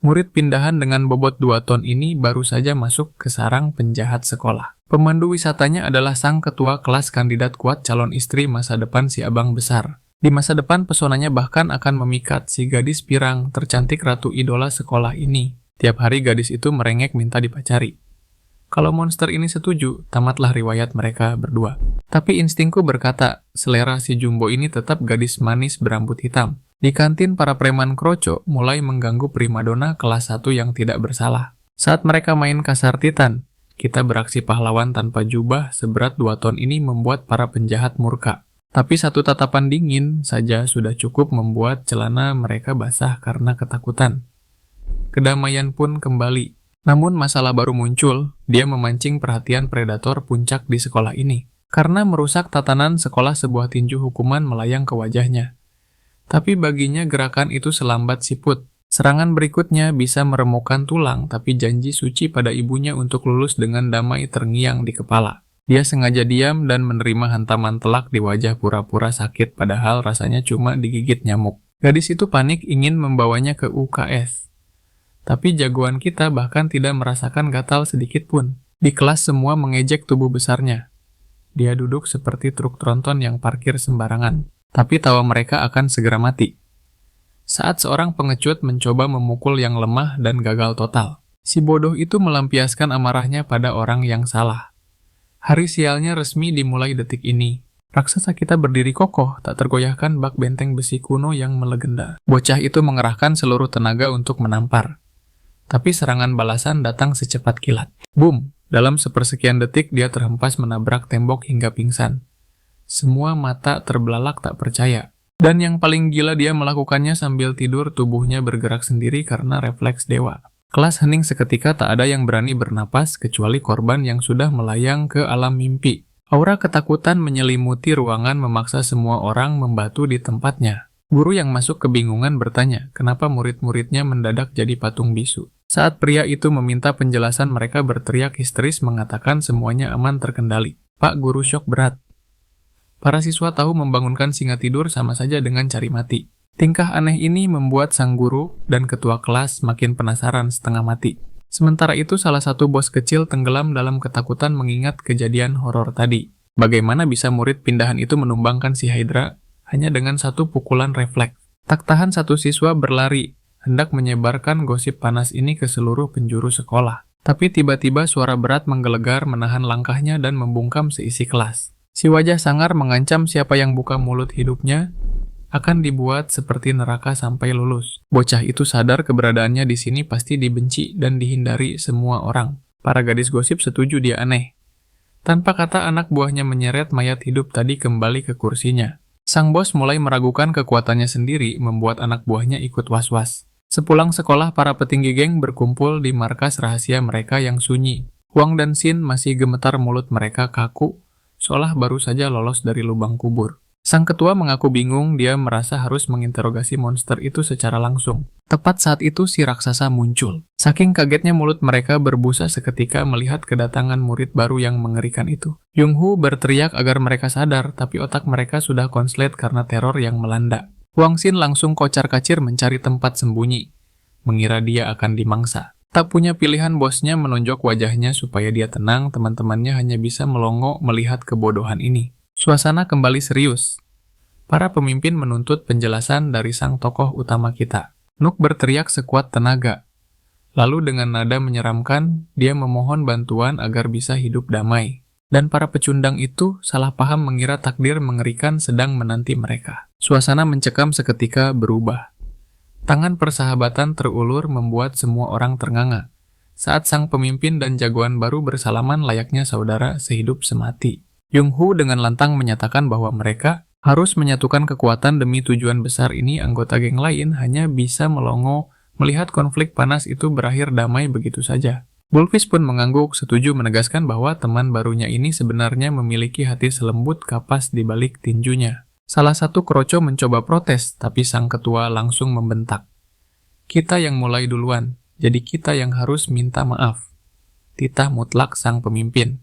Murid pindahan dengan bobot 2 ton ini baru saja masuk ke sarang penjahat sekolah. Pemandu wisatanya adalah sang ketua kelas kandidat kuat calon istri masa depan si abang besar. Di masa depan pesonanya bahkan akan memikat si gadis pirang tercantik ratu idola sekolah ini. Tiap hari gadis itu merengek minta dipacari. Kalau monster ini setuju, tamatlah riwayat mereka berdua. Tapi instingku berkata, selera si Jumbo ini tetap gadis manis berambut hitam. Di kantin, para preman kroco mulai mengganggu primadona kelas 1 yang tidak bersalah. Saat mereka main kasar titan, kita beraksi pahlawan tanpa jubah seberat 2 ton ini membuat para penjahat murka. Tapi satu tatapan dingin saja sudah cukup membuat celana mereka basah karena ketakutan. Kedamaian pun kembali. Namun masalah baru muncul, dia memancing perhatian predator puncak di sekolah ini. Karena merusak tatanan sekolah, sebuah tinju hukuman melayang ke wajahnya. Tapi baginya gerakan itu selambat siput. Serangan berikutnya bisa meremukkan tulang, tapi janji suci pada ibunya untuk lulus dengan damai terngiang di kepala. Dia sengaja diam dan menerima hantaman telak di wajah pura-pura sakit, padahal rasanya cuma digigit nyamuk. Gadis itu panik ingin membawanya ke UKS. Tapi jagoan kita bahkan tidak merasakan gatal sedikit pun. Di kelas semua mengejek tubuh besarnya. Dia duduk seperti truk tronton yang parkir sembarangan. Tapi tawa mereka akan segera mati. Saat seorang pengecut mencoba memukul yang lemah dan gagal total, si bodoh itu melampiaskan amarahnya pada orang yang salah. Hari sialnya resmi dimulai detik ini. Raksasa kita berdiri kokoh, tak tergoyahkan bak benteng besi kuno yang melegenda. Bocah itu mengerahkan seluruh tenaga untuk menampar. Tapi serangan balasan datang secepat kilat. Boom! Dalam sepersekian detik dia terhempas menabrak tembok hingga pingsan. Semua mata terbelalak tak percaya. Dan yang paling gila, dia melakukannya sambil tidur, tubuhnya bergerak sendiri karena refleks dewa. Kelas hening seketika, tak ada yang berani bernapas kecuali korban yang sudah melayang ke alam mimpi. Aura ketakutan menyelimuti ruangan memaksa semua orang membatu di tempatnya. Guru yang masuk kebingungan bertanya, kenapa murid-muridnya mendadak jadi patung bisu. Saat pria itu meminta penjelasan, mereka berteriak histeris mengatakan semuanya aman terkendali. Pak Guru syok berat. Para siswa tahu membangunkan singa tidur sama saja dengan cari mati. Tingkah aneh ini membuat sang guru dan ketua kelas makin penasaran setengah mati. Sementara itu salah satu bos kecil tenggelam dalam ketakutan mengingat kejadian horor tadi. Bagaimana bisa murid pindahan itu menumbangkan si Hydra hanya dengan satu pukulan refleks? Tak tahan satu siswa berlari, hendak menyebarkan gosip panas ini ke seluruh penjuru sekolah. Tapi tiba-tiba suara berat menggelegar menahan langkahnya dan membungkam seisi kelas. Si wajah sangar mengancam siapa yang buka mulut hidupnya akan dibuat seperti neraka sampai lulus. Bocah itu sadar keberadaannya di sini pasti dibenci dan dihindari semua orang. Para gadis gosip setuju dia aneh. Tanpa kata anak buahnya menyeret mayat hidup tadi kembali ke kursinya. Sang bos mulai meragukan kekuatannya sendiri, membuat anak buahnya ikut was-was. Sepulang sekolah, para petinggi geng berkumpul di markas rahasia mereka yang sunyi. Huang dan Xin masih gemetar, mulut mereka kaku, seolah baru saja lolos dari lubang kubur. Sang ketua mengaku bingung, dia merasa harus menginterogasi monster itu secara langsung. Tepat saat itu si raksasa muncul. Saking kagetnya mulut mereka berbusa seketika melihat kedatangan murid baru yang mengerikan itu. Yung-Hu berteriak agar mereka sadar, tapi otak mereka sudah konslet karena teror yang melanda. Huang Xin langsung kocar-kacir mencari tempat sembunyi, mengira dia akan dimangsa. Tak punya pilihan, bosnya menonjok wajahnya supaya dia tenang, teman-temannya hanya bisa melongo melihat kebodohan ini. Suasana kembali serius. Para pemimpin menuntut penjelasan dari sang tokoh utama kita. Nuk berteriak sekuat tenaga. Lalu dengan nada menyeramkan, dia memohon bantuan agar bisa hidup damai. Dan para pecundang itu salah paham mengira takdir mengerikan sedang menanti mereka. Suasana mencekam seketika berubah. Tangan persahabatan terulur membuat semua orang ternganga. Saat sang pemimpin dan jagoan baru bersalaman layaknya saudara sehidup semati. Yung-Hu dengan lantang menyatakan bahwa mereka harus menyatukan kekuatan demi tujuan besar ini. Anggota geng lain hanya bisa melongo melihat konflik panas itu berakhir damai begitu saja. Bulfis pun mengangguk, setuju, menegaskan bahwa teman barunya ini sebenarnya memiliki hati selembut kapas di balik tinjunya. Salah satu kroco mencoba protes, tapi sang ketua langsung membentak. Kita yang mulai duluan, jadi kita yang harus minta maaf. Titah mutlak sang pemimpin.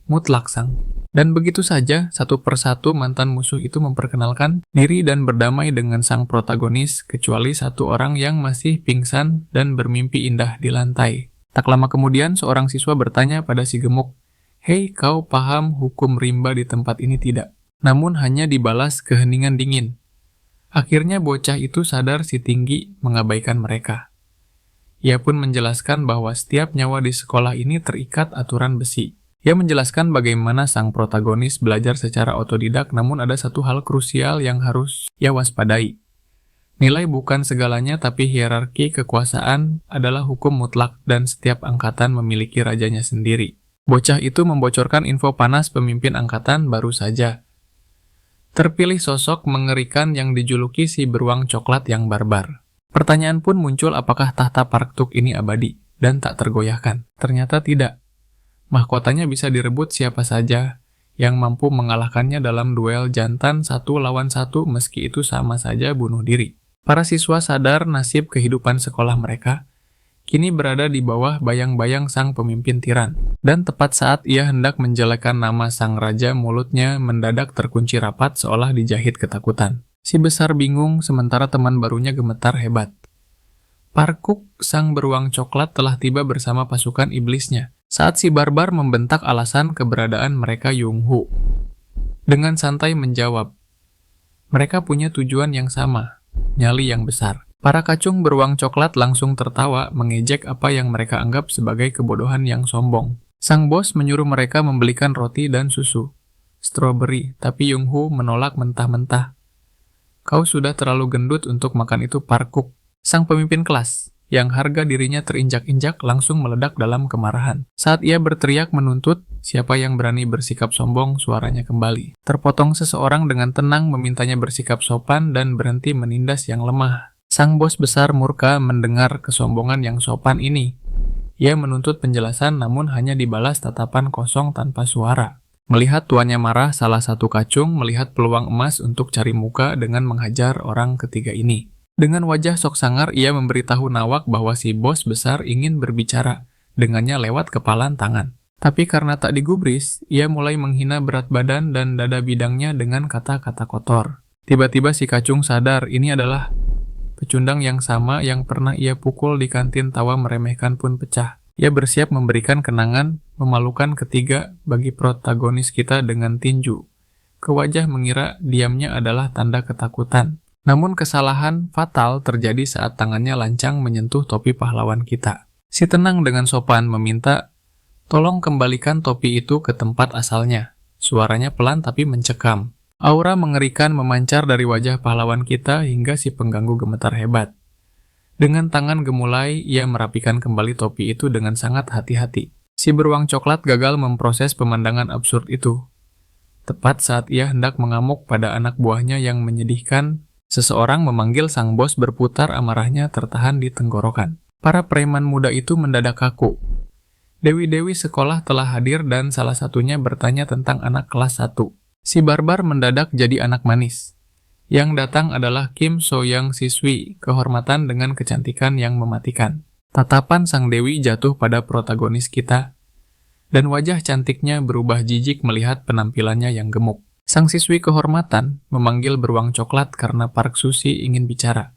Mutlak sang. Dan begitu saja, satu persatu mantan musuh itu memperkenalkan diri dan berdamai dengan sang protagonis, kecuali satu orang yang masih pingsan dan bermimpi indah di lantai. Tak lama kemudian, seorang siswa bertanya pada si gemuk, "Hei, kau paham hukum rimba di tempat ini tidak?" Namun hanya dibalas keheningan dingin. Akhirnya bocah itu sadar si tinggi mengabaikan mereka. Ia pun menjelaskan bahwa setiap nyawa di sekolah ini terikat aturan besi. Ia menjelaskan bagaimana sang protagonis belajar secara otodidak, namun ada satu hal krusial yang harus ia waspadai. Nilai bukan segalanya, tapi hierarki kekuasaan adalah hukum mutlak dan setiap angkatan memiliki rajanya sendiri. Bocah itu membocorkan info panas pemimpin angkatan baru saja. Terpilih sosok mengerikan yang dijuluki si beruang coklat yang barbar. Pertanyaan pun muncul, apakah tahta Parktuk ini abadi dan tak tergoyahkan? Ternyata tidak. Mahkotanya bisa direbut siapa saja yang mampu mengalahkannya dalam duel jantan 1 lawan 1, meski itu sama saja bunuh diri. Para siswa sadar nasib kehidupan sekolah mereka kini berada di bawah bayang-bayang sang pemimpin tiran. Dan tepat saat ia hendak menjelekkan nama sang raja, mulutnya mendadak terkunci rapat seolah dijahit ketakutan. Si besar bingung, sementara teman barunya gemetar hebat. Parkuk, sang beruang coklat, telah tiba bersama pasukan iblisnya. Saat si barbar membentak alasan keberadaan mereka, Yung-hu dengan santai menjawab, "Mereka punya tujuan yang sama, nyali yang besar." Para kacung beruang coklat langsung tertawa, mengejek apa yang mereka anggap sebagai kebodohan yang sombong. Sang bos menyuruh mereka membelikan roti dan susu, stroberi, tapi Yung-hu menolak mentah-mentah. "Kau sudah terlalu gendut untuk makan itu, Parkuk." Sang pemimpin kelas, yang harga dirinya terinjak-injak, langsung meledak dalam kemarahan. Saat ia berteriak menuntut, siapa yang berani bersikap sombong, suaranya kembali. Terpotong seseorang dengan tenang memintanya bersikap sopan dan berhenti menindas yang lemah. Sang bos besar murka mendengar kesombongan yang sopan ini. Ia menuntut penjelasan, namun hanya dibalas tatapan kosong tanpa suara. Melihat tuannya marah, salah satu kacung melihat peluang emas untuk cari muka dengan menghajar orang ketiga ini. Dengan wajah sok sangar, ia memberitahu Nawak bahwa si bos besar ingin berbicara dengannya lewat kepalan tangan. Tapi karena tak digubris, ia mulai menghina berat badan dan dada bidangnya dengan kata-kata kotor. Tiba-tiba si kacung sadar ini adalah pecundang yang sama yang pernah ia pukul di kantin, tawa meremehkan pun pecah. Ia bersiap memberikan kenangan memalukan ketiga bagi protagonis kita dengan tinju. Ke wajah mengira diamnya adalah tanda ketakutan. Namun kesalahan fatal terjadi saat tangannya lancang menyentuh topi pahlawan kita. Si tenang dengan sopan meminta, "Tolong kembalikan topi itu ke tempat asalnya." Suaranya pelan tapi mencekam. Aura mengerikan memancar dari wajah pahlawan kita hingga si pengganggu gemetar hebat. Dengan tangan gemulai, ia merapikan kembali topi itu dengan sangat hati-hati. Si beruang coklat gagal memproses pemandangan absurd itu. Tepat saat ia hendak mengamuk pada anak buahnya yang menyedihkan, seseorang memanggil sang bos, berputar amarahnya tertahan di tenggorokan. Para preman muda itu mendadak kaku. Dewi-dewi sekolah telah hadir dan salah satunya bertanya tentang anak kelas 1. Si barbar mendadak jadi anak manis. Yang datang adalah Kim So-young, siswi kehormatan dengan kecantikan yang mematikan. Tatapan sang dewi jatuh pada protagonis kita, dan wajah cantiknya berubah jijik melihat penampilannya yang gemuk. Sang siswi kehormatan memanggil beruang coklat karena Park Susi ingin bicara.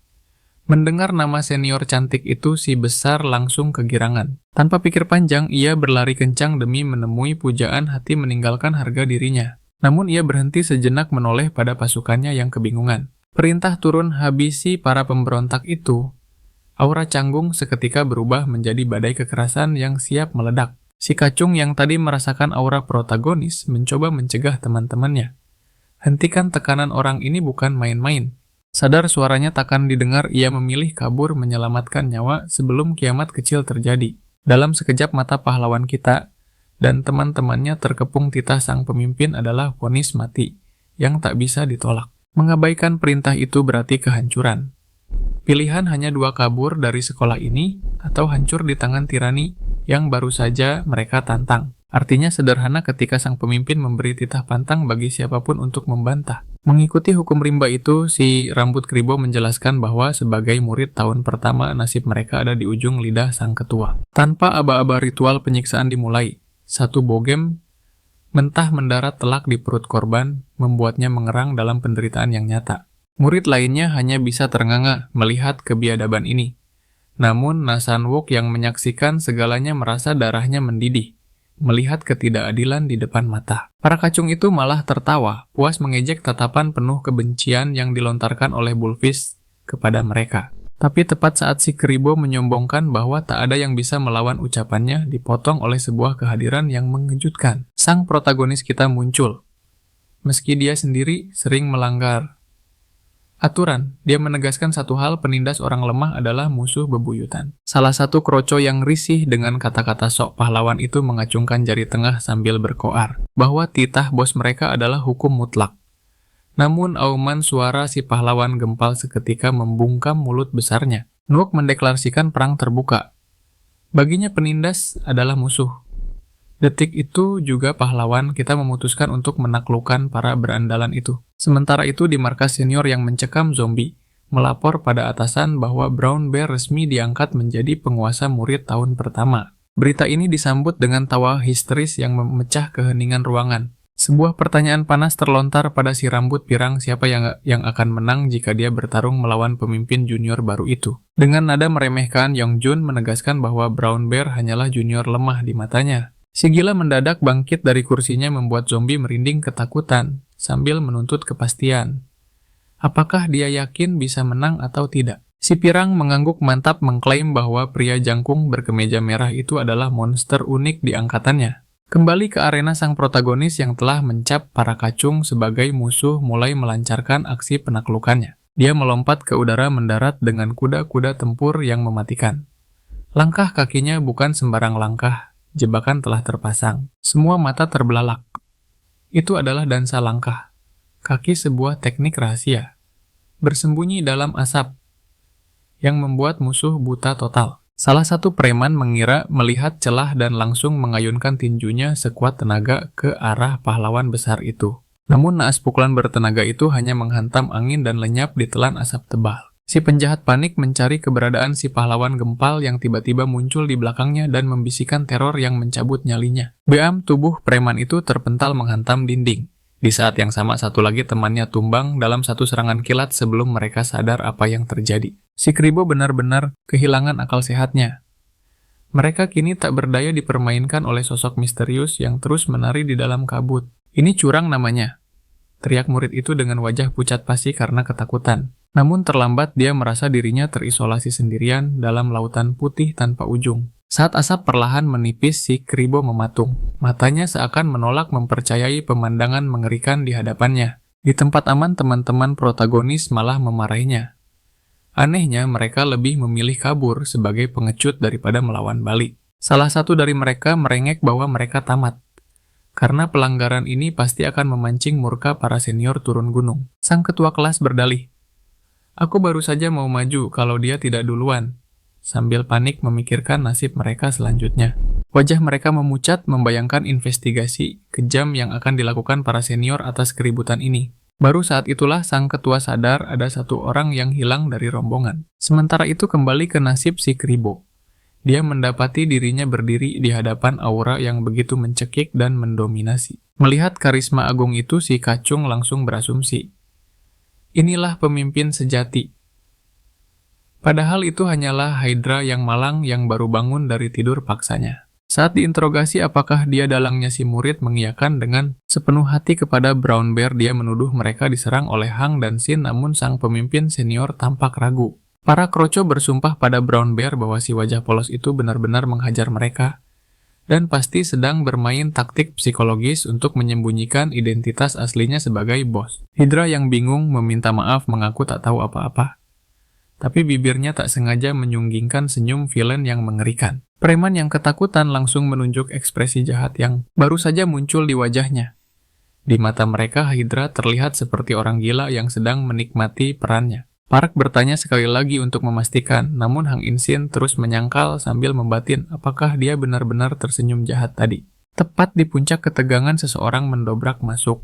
Mendengar nama senior cantik itu, si besar langsung kegirangan. Tanpa pikir panjang, ia berlari kencang demi menemui pujaan hati meninggalkan harga dirinya. Namun ia berhenti sejenak menoleh pada pasukannya yang kebingungan. Perintah turun habisi para pemberontak itu. Aura canggung seketika berubah menjadi badai kekerasan yang siap meledak. Si kacung yang tadi merasakan aura protagonis mencoba mencegah teman-temannya. "Hentikan tekanan orang ini bukan main-main." Sadar suaranya takkan didengar, ia memilih kabur menyelamatkan nyawa sebelum kiamat kecil terjadi. Dalam sekejap mata pahlawan kita dan teman-temannya terkepung titah sang pemimpin adalah vonis mati yang tak bisa ditolak. Mengabaikan perintah itu berarti kehancuran. Pilihan hanya dua, kabur dari sekolah ini atau hancur di tangan tirani yang baru saja mereka tantang. Artinya sederhana ketika sang pemimpin memberi titah pantang bagi siapapun untuk membantah. Mengikuti hukum rimba itu, si rambut kribo menjelaskan bahwa sebagai murid tahun pertama, nasib mereka ada di ujung lidah sang ketua. Tanpa aba-aba ritual penyiksaan dimulai, satu bogem mentah mendarat telak di perut korban, membuatnya mengerang dalam penderitaan yang nyata. Murid lainnya hanya bisa ternganga melihat kebiadaban ini. Namun, Nasan Wok yang menyaksikan segalanya merasa darahnya mendidih, melihat ketidakadilan di depan mata. Para kacung itu malah tertawa, puas mengejek tatapan penuh kebencian yang dilontarkan oleh Bulfis kepada mereka. Tapi tepat saat si Keribo menyombongkan bahwa tak ada yang bisa melawan ucapannya, dipotong oleh sebuah kehadiran yang mengejutkan. Sang protagonis kita muncul. Meski dia sendiri sering melanggar aturan, dia menegaskan satu hal: penindas orang lemah adalah musuh bebuyutan. Salah satu kroco yang risih dengan kata-kata sok pahlawan itu mengacungkan jari tengah sambil berkoar bahwa titah bos mereka adalah hukum mutlak. Namun auman suara si pahlawan gempal seketika membungkam mulut besarnya. Nuok mendeklarasikan perang terbuka. Baginya penindas adalah musuh. Detik itu juga pahlawan kita memutuskan untuk menaklukkan para berandalan itu. Sementara itu di markas senior yang mencekam zombie, melapor pada atasan bahwa Brown Bear resmi diangkat menjadi penguasa murid tahun pertama. Berita ini disambut dengan tawa histeris yang memecah keheningan ruangan. Sebuah pertanyaan panas terlontar pada si rambut pirang, siapa yang akan menang jika dia bertarung melawan pemimpin junior baru itu. Dengan nada meremehkan, Yong Jun menegaskan bahwa Brown Bear hanyalah junior lemah di matanya. Si gila mendadak bangkit dari kursinya membuat zombie merinding ketakutan, sambil menuntut kepastian. Apakah dia yakin bisa menang atau tidak? Si pirang mengangguk mantap mengklaim bahwa pria jangkung berkemeja merah itu adalah monster unik di angkatannya. Kembali ke arena, sang protagonis yang telah mencap para kacung sebagai musuh mulai melancarkan aksi penaklukannya. Dia melompat ke udara mendarat dengan kuda-kuda tempur yang mematikan. Langkah kakinya bukan sembarang langkah, jebakan telah terpasang. Semua mata terbelalak. Itu adalah dansa langkah. Kaki sebuah teknik rahasia. Bersembunyi dalam asap yang membuat musuh buta total. Salah satu preman mengira melihat celah dan langsung mengayunkan tinjunya sekuat tenaga ke arah pahlawan besar itu. Namun naas pukulan bertenaga itu hanya menghantam angin dan lenyap ditelan asap tebal. Si penjahat panik mencari keberadaan si pahlawan gempal yang tiba-tiba muncul di belakangnya dan membisikkan teror yang mencabut nyalinya. Beam tubuh preman itu terpental menghantam dinding. Di saat yang sama satu lagi temannya tumbang dalam satu serangan kilat sebelum mereka sadar apa yang terjadi. Si Keribo benar-benar kehilangan akal sehatnya. Mereka kini tak berdaya dipermainkan oleh sosok misterius yang terus menari di dalam kabut. Ini curang namanya, teriak murid itu dengan wajah pucat pasi karena ketakutan. Namun terlambat dia merasa dirinya terisolasi sendirian dalam lautan putih tanpa ujung. Saat asap perlahan menipis, si Keribo mematung. Matanya seakan menolak mempercayai pemandangan mengerikan di hadapannya. Di tempat aman, teman-teman protagonis malah memarahinya. Anehnya, mereka lebih memilih kabur sebagai pengecut daripada melawan balik. Salah satu dari mereka merengek bahwa mereka tamat. Karena pelanggaran ini pasti akan memancing murka para senior turun gunung. Sang ketua kelas berdalih, "Aku baru saja mau maju kalau dia tidak duluan," sambil panik memikirkan nasib mereka selanjutnya. Wajah mereka memucat membayangkan investigasi kejam yang akan dilakukan para senior atas keributan ini. Baru saat itulah sang ketua sadar ada satu orang yang hilang dari rombongan. Sementara itu kembali ke nasib si Keribo. Dia mendapati dirinya berdiri di hadapan aura yang begitu mencekik dan mendominasi. Melihat karisma agung itu, si kacung langsung berasumsi, inilah pemimpin sejati. Padahal itu hanyalah Hydra yang malang yang baru bangun dari tidur paksanya. Saat diinterogasi apakah dia dalangnya, si murid mengiyakan dengan sepenuh hati kepada Brown Bear. Dia menuduh mereka diserang oleh Hang dan Sin, namun sang pemimpin senior tampak ragu. Para kroco bersumpah pada Brown Bear bahwa si wajah polos itu benar-benar menghajar mereka dan pasti sedang bermain taktik psikologis untuk menyembunyikan identitas aslinya sebagai bos. Hydra yang bingung meminta maaf mengaku tak tahu apa-apa. Tapi bibirnya tak sengaja menyunggingkan senyum villain yang mengerikan. Preman yang ketakutan langsung menunjuk ekspresi jahat yang baru saja muncul di wajahnya. Di mata mereka, Hydra terlihat seperti orang gila yang sedang menikmati perannya. Park bertanya sekali lagi untuk memastikan, namun Hang Insin terus menyangkal sambil membatin apakah dia benar-benar tersenyum jahat tadi. Tepat di puncak ketegangan, seseorang mendobrak masuk.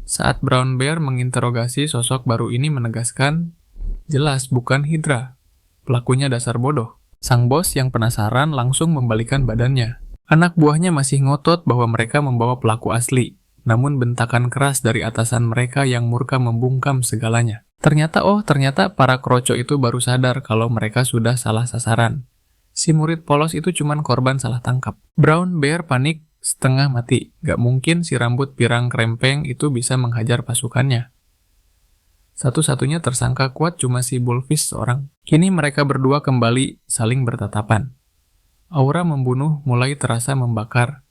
Saat Brown Bear menginterogasi sosok baru ini menegaskan, jelas bukan Hydra. Pelakunya dasar bodoh. Sang bos yang penasaran langsung membalikkan badannya. Anak buahnya masih ngotot bahwa mereka membawa pelaku asli, namun bentakan keras dari atasan mereka yang murka membungkam segalanya. Ternyata para kroco itu baru sadar kalau mereka sudah salah sasaran. Si murid polos itu cuman korban salah tangkap. Brown Bear panik setengah mati. Gak mungkin si rambut pirang krempeng itu bisa menghajar pasukannya. Satu-satunya tersangka kuat cuma si Bullfish seorang. Kini mereka berdua kembali saling bertatapan. Aura membunuh mulai terasa membakar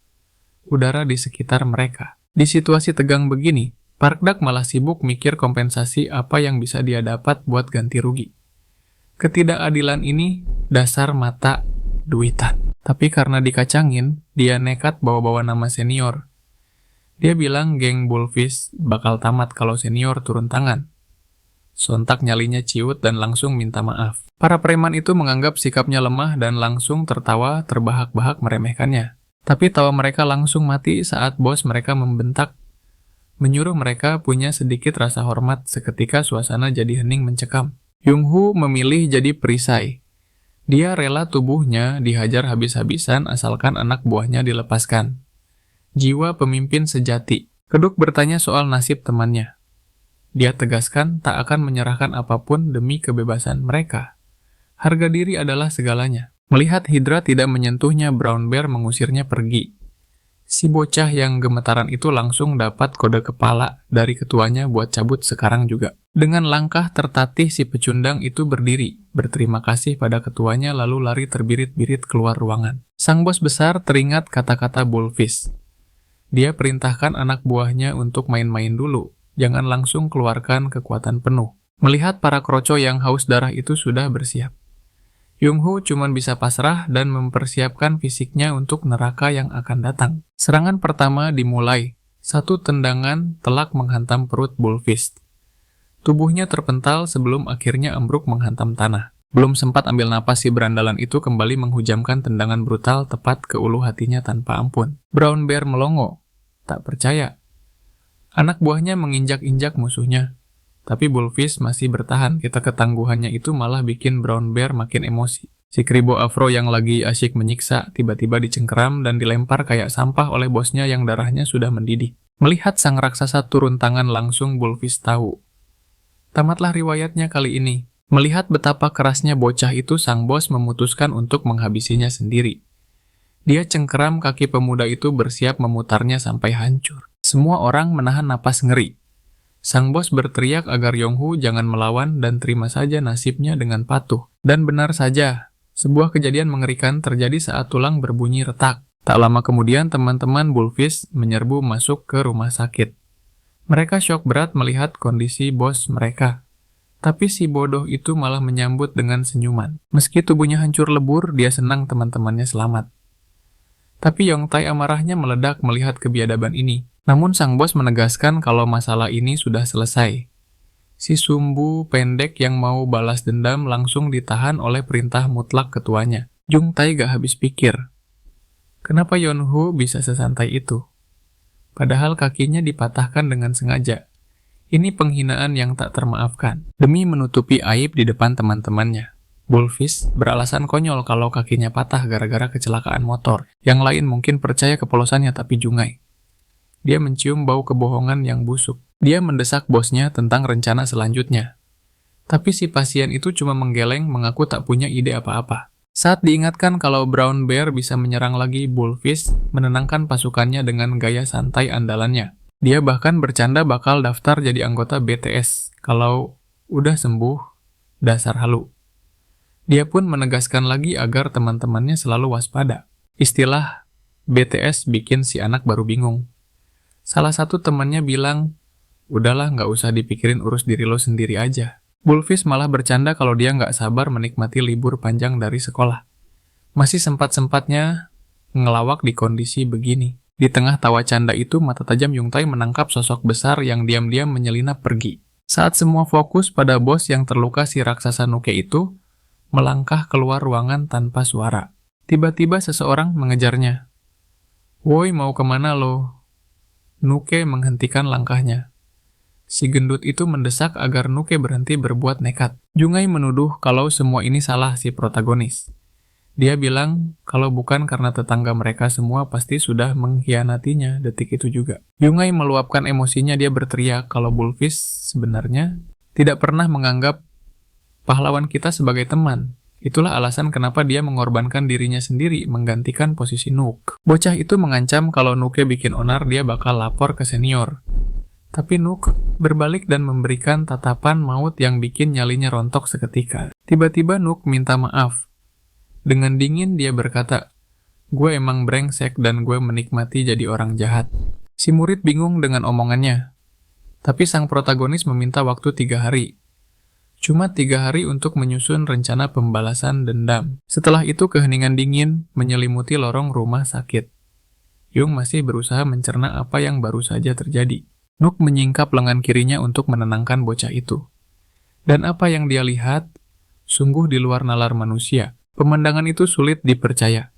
udara di sekitar mereka. Di situasi tegang begini, Parkdak malah sibuk mikir kompensasi apa yang bisa dia dapat buat ganti rugi. Ketidakadilan ini dasar mata duitan. Tapi karena dikacangin, dia nekat bawa-bawa nama senior. Dia bilang geng Bullfish bakal tamat kalau senior turun tangan. Sontak nyalinya ciut dan langsung minta maaf. Para preman itu menganggap sikapnya lemah dan langsung tertawa terbahak-bahak meremehkannya. Tapi tawa mereka langsung mati saat bos mereka membentak, menyuruh mereka punya sedikit rasa hormat. Seketika suasana jadi hening mencekam. Yung-hoo memilih jadi perisai. Dia rela tubuhnya dihajar habis-habisan asalkan anak buahnya dilepaskan. Jiwa pemimpin sejati. Keduk bertanya soal nasib temannya. Dia tegaskan tak akan menyerahkan apapun demi kebebasan mereka. Harga diri adalah segalanya. Melihat Hydra tidak menyentuhnya, Brown Bear mengusirnya pergi. Si bocah yang gemetaran itu langsung dapat kode kepala dari ketuanya buat cabut sekarang juga. Dengan langkah tertatih si pecundang itu berdiri, berterima kasih pada ketuanya lalu lari terbirit-birit keluar ruangan. Sang bos besar teringat kata-kata Bullfish. Dia perintahkan anak buahnya untuk main-main dulu, jangan langsung keluarkan kekuatan penuh. Melihat para kroco yang haus darah itu sudah bersiap, Yung-hoo cuman bisa pasrah dan mempersiapkan fisiknya untuk neraka yang akan datang. Serangan pertama dimulai. Satu tendangan telak menghantam perut Bullfish. Tubuhnya terpental sebelum akhirnya ambruk menghantam tanah. Belum sempat ambil napas, si berandalan itu kembali menghujamkan tendangan brutal tepat ke ulu hatinya tanpa ampun. Brown Bear melongo. Tak percaya. Anak buahnya menginjak-injak musuhnya. Tapi Bullfish masih bertahan. Ketangguhannya itu malah bikin Brown Bear makin emosi. Si kribo afro yang lagi asyik menyiksa tiba-tiba dicengkeram dan dilempar kayak sampah oleh bosnya yang darahnya sudah mendidih. Melihat sang raksasa turun tangan langsung, Bullfish tahu. Tamatlah riwayatnya kali ini. Melihat betapa kerasnya bocah itu, sang bos memutuskan untuk menghabisinya sendiri. Dia cengkeram kaki pemuda itu bersiap memutarnya sampai hancur. Semua orang menahan napas ngeri. Sang bos berteriak agar Yung-hoo jangan melawan dan terima saja nasibnya dengan patuh. Dan benar saja, sebuah kejadian mengerikan terjadi saat tulang berbunyi retak. Tak lama kemudian teman-teman Bullfish menyerbu masuk ke rumah sakit. Mereka syok berat melihat kondisi bos mereka. Tapi si bodoh itu malah menyambut dengan senyuman. Meski tubuhnya hancur lebur, dia senang teman-temannya selamat. Tapi Yong-tae amarahnya meledak melihat kebiadaban ini. Namun sang bos menegaskan kalau masalah ini sudah selesai. Si sumbu pendek yang mau balas dendam langsung ditahan oleh perintah mutlak ketuanya. Jung-tae gak habis pikir. Kenapa Yeon-hoo bisa sesantai itu? Padahal kakinya dipatahkan dengan sengaja. Ini penghinaan yang tak termaafkan. Demi menutupi aib di depan teman-temannya. Bullfish beralasan konyol kalau kakinya patah gara-gara kecelakaan motor. Yang lain mungkin percaya kepolosannya tapi jungai. Dia mencium bau kebohongan yang busuk. Dia mendesak bosnya tentang rencana selanjutnya. Tapi si pasien itu cuma menggeleng mengaku tak punya ide apa-apa. Saat diingatkan kalau Brown Bear bisa menyerang lagi, Bullfish menenangkan pasukannya dengan gaya santai andalannya. Dia bahkan bercanda bakal daftar jadi anggota BTS kalau udah sembuh dasar halu. Dia pun menegaskan lagi agar teman-temannya selalu waspada. Istilah BTS bikin si anak baru bingung. Salah satu temannya bilang, udahlah nggak usah dipikirin, urus diri lo sendiri aja. Bullfish malah bercanda kalau dia nggak sabar menikmati libur panjang dari sekolah. Masih sempat-sempatnya ngelawak di kondisi begini. Di tengah tawa canda itu, mata tajam Yung-tae menangkap sosok besar yang diam-diam menyelinap pergi. Saat semua fokus pada bos yang terluka, si raksasa Nuke itu melangkah keluar ruangan tanpa suara. Tiba-tiba seseorang mengejarnya. Woi, mau kemana lo? Nuke menghentikan langkahnya. Si gendut itu mendesak agar Nuke berhenti berbuat nekat. Jungai menuduh kalau semua ini salah si protagonis. Dia bilang kalau bukan karena tetangga mereka semua pasti sudah mengkhianatinya detik itu juga. Yungai meluapkan emosinya, dia berteriak kalau Bullfish sebenarnya tidak pernah menganggap pahlawan kita sebagai teman. Itulah alasan kenapa dia mengorbankan dirinya sendiri menggantikan posisi Nook. Bocah itu mengancam kalau Nooke bikin onar dia bakal lapor ke senior. Tapi Nook berbalik dan memberikan tatapan maut yang bikin nyalinya rontok seketika. Tiba-tiba Nook minta maaf. Dengan dingin dia berkata, "Gue emang brengsek dan gue menikmati jadi orang jahat." Si murid bingung dengan omongannya. Tapi sang protagonis meminta waktu 3 hari. Cuma 3 hari untuk menyusun rencana pembalasan dendam. Setelah itu keheningan dingin menyelimuti lorong rumah sakit. Yung masih berusaha mencerna apa yang baru saja terjadi. Nook menyingkap lengan kirinya untuk menenangkan bocah itu. Dan apa yang dia lihat, sungguh di luar nalar manusia. Pemandangan itu sulit dipercaya.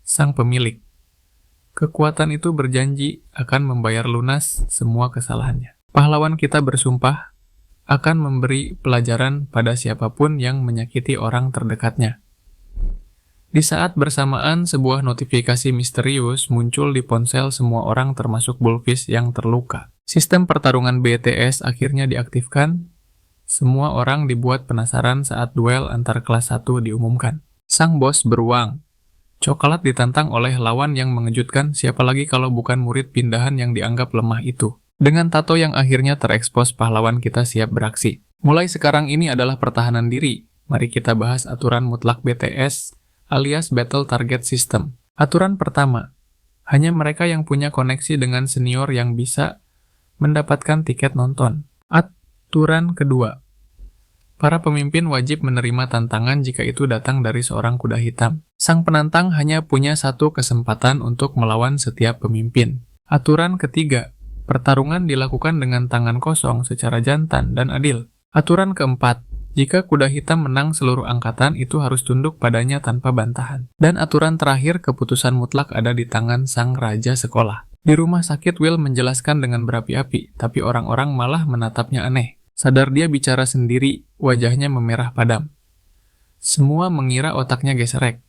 Sang pemilik. Kekuatan itu berjanji akan membayar lunas semua kesalahannya. Pahlawan kita bersumpah akan memberi pelajaran pada siapapun yang menyakiti orang terdekatnya. Di saat bersamaan, sebuah notifikasi misterius muncul di ponsel semua orang termasuk Bullfish yang terluka. Sistem pertarungan BTS akhirnya diaktifkan. Semua orang dibuat penasaran saat duel antar kelas 1 diumumkan. Sang bos beruang. Coklat ditantang oleh lawan yang mengejutkan, siapa lagi kalau bukan murid pindahan yang dianggap lemah itu. Dengan tato yang akhirnya terekspos, pahlawan kita siap beraksi. Mulai sekarang ini adalah pertahanan diri. Mari kita bahas aturan mutlak BTS alias Battle Target System. Aturan pertama, hanya mereka yang punya koneksi dengan senior yang bisa mendapatkan tiket nonton. Aturan kedua, para pemimpin wajib menerima tantangan jika itu datang dari seorang kuda hitam. Sang penantang hanya punya satu kesempatan untuk melawan setiap pemimpin. Aturan ketiga, pertarungan dilakukan dengan tangan kosong secara jantan dan adil. Aturan keempat, jika kuda hitam menang seluruh angkatan itu harus tunduk padanya tanpa bantahan. Dan aturan terakhir, keputusan mutlak ada di tangan sang raja sekolah. Di rumah sakit, Will menjelaskan dengan berapi-api, tapi orang-orang malah menatapnya aneh. Sadar dia bicara sendiri, wajahnya memerah padam. Semua mengira otaknya geserek.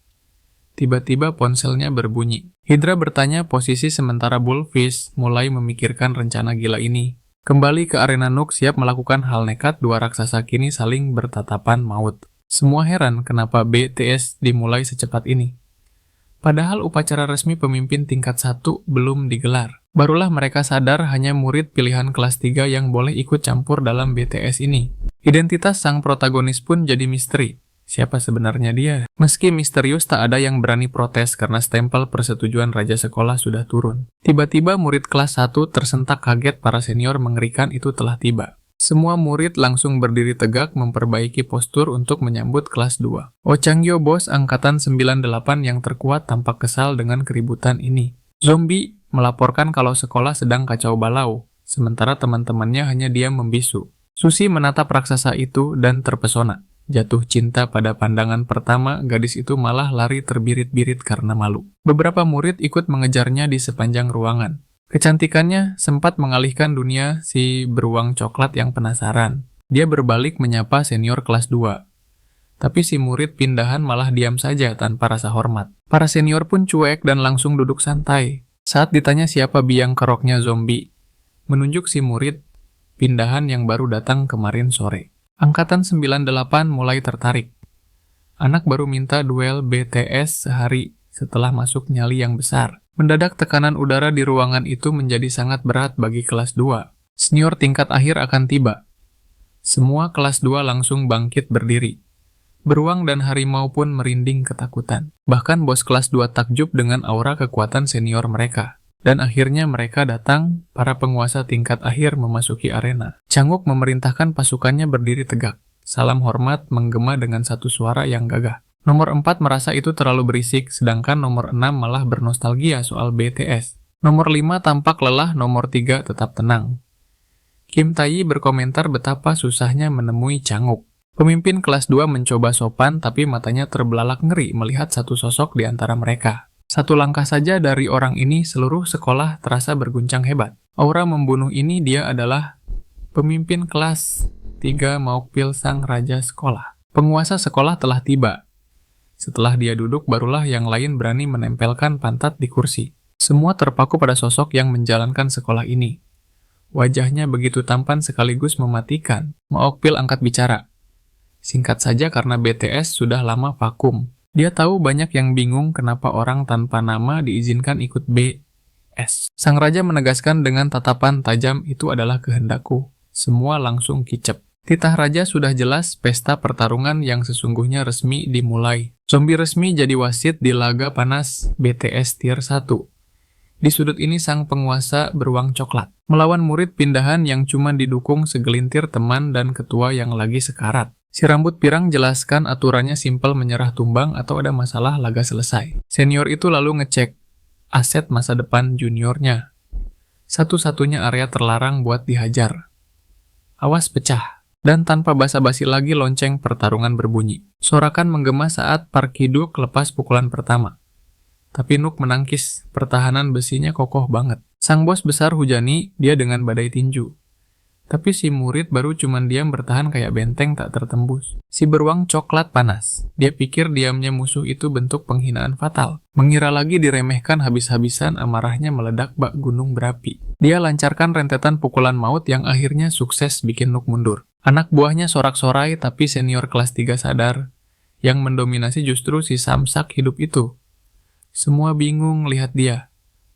Tiba-tiba ponselnya berbunyi. Hydra bertanya posisi sementara Bullfish mulai memikirkan rencana gila ini. Kembali ke arena Nook siap melakukan hal nekat, dua raksasa kini saling bertatapan maut. Semua heran kenapa BTS dimulai secepat ini. Padahal upacara resmi pemimpin tingkat 1 belum digelar. Barulah mereka sadar hanya murid pilihan kelas 3 yang boleh ikut campur dalam BTS ini. Identitas sang protagonis pun jadi misteri. Siapa sebenarnya dia? Meski misterius, tak ada yang berani protes karena stempel persetujuan raja sekolah sudah turun. Tiba-tiba murid kelas 1 tersentak kaget, para senior mengerikan itu telah tiba. Semua murid langsung berdiri tegak memperbaiki postur untuk menyambut kelas 2. Oh Changyo, bos angkatan 98 yang terkuat, tampak kesal dengan keributan ini. Zombie melaporkan kalau sekolah sedang kacau balau, sementara teman-temannya hanya diam membisu. Sushi menatap raksasa itu dan terpesona. Jatuh cinta pada pandangan pertama, gadis itu malah lari terbirit-birit karena malu. Beberapa murid ikut mengejarnya di sepanjang ruangan. Kecantikannya sempat mengalihkan dunia si beruang coklat yang penasaran. Dia berbalik menyapa senior kelas 2. Tapi si murid pindahan malah diam saja tanpa rasa hormat. Para senior pun cuek dan langsung duduk santai. Saat ditanya siapa biang keroknya zombie, menunjuk si murid pindahan yang baru datang kemarin sore. Angkatan 98 mulai tertarik. Anak baru minta duel BTS sehari setelah masuk nyali yang besar. Mendadak tekanan udara di ruangan itu menjadi sangat berat bagi kelas 2. Senior tingkat akhir akan tiba. Semua kelas 2 langsung bangkit berdiri. Beruang dan harimau pun merinding ketakutan. Bahkan bos kelas 2 takjub dengan aura kekuatan senior mereka. Dan akhirnya mereka datang, para penguasa tingkat akhir memasuki arena. Changguk memerintahkan pasukannya berdiri tegak. Salam hormat menggema dengan satu suara yang gagah. Nomor 4 merasa itu terlalu berisik, sedangkan nomor 6 malah bernostalgia soal BTS. Nomor 5 tampak lelah, nomor 3 tetap tenang. Kim Tae berkomentar betapa susahnya menemui Changguk. Pemimpin kelas 2 mencoba sopan, tapi matanya terbelalak ngeri melihat satu sosok di antara mereka. Satu langkah saja dari orang ini, seluruh sekolah terasa berguncang hebat. Aura membunuh ini, dia adalah pemimpin kelas 3 Maukpil, sang raja sekolah. Penguasa sekolah telah tiba. Setelah dia duduk, barulah yang lain berani menempelkan pantat di kursi. Semua terpaku pada sosok yang menjalankan sekolah ini. Wajahnya begitu tampan sekaligus mematikan. Maokpil angkat bicara. Singkat saja karena BTS sudah lama vakum. Dia tahu banyak yang bingung kenapa orang tanpa nama diizinkan ikut BS. Sang raja menegaskan dengan tatapan tajam, itu adalah kehendakku. Semua langsung kicep. Titah raja sudah jelas, pesta pertarungan yang sesungguhnya resmi dimulai. Zombie resmi jadi wasit di laga panas BTS Tier 1. Di sudut ini sang penguasa beruang coklat, melawan murid pindahan yang cuma didukung segelintir teman dan ketua yang lagi sekarat. Si rambut pirang jelaskan aturannya simpel, menyerah tumbang atau ada masalah laga selesai. Senior itu lalu ngecek aset masa depan juniornya. Satu-satunya area terlarang buat dihajar. Awas pecah. Dan tanpa basa-basi lagi lonceng pertarungan berbunyi. Sorakan menggema saat Park Hee-duk lepas pukulan pertama. Tapi Nuk menangkis, pertahanan besinya kokoh banget. Sang bos besar hujani dia dengan badai tinju. Tapi si murid baru cuman diam bertahan kayak benteng tak tertembus. Si beruang coklat panas. Dia pikir diamnya musuh itu bentuk penghinaan fatal. Mengira lagi diremehkan habis-habisan, amarahnya meledak bak gunung berapi. Dia lancarkan rentetan pukulan maut yang akhirnya sukses bikin Nuk mundur. Anak buahnya sorak-sorai, tapi senior kelas 3 sadar. Yang mendominasi justru si samsak hidup itu. Semua bingung lihat dia.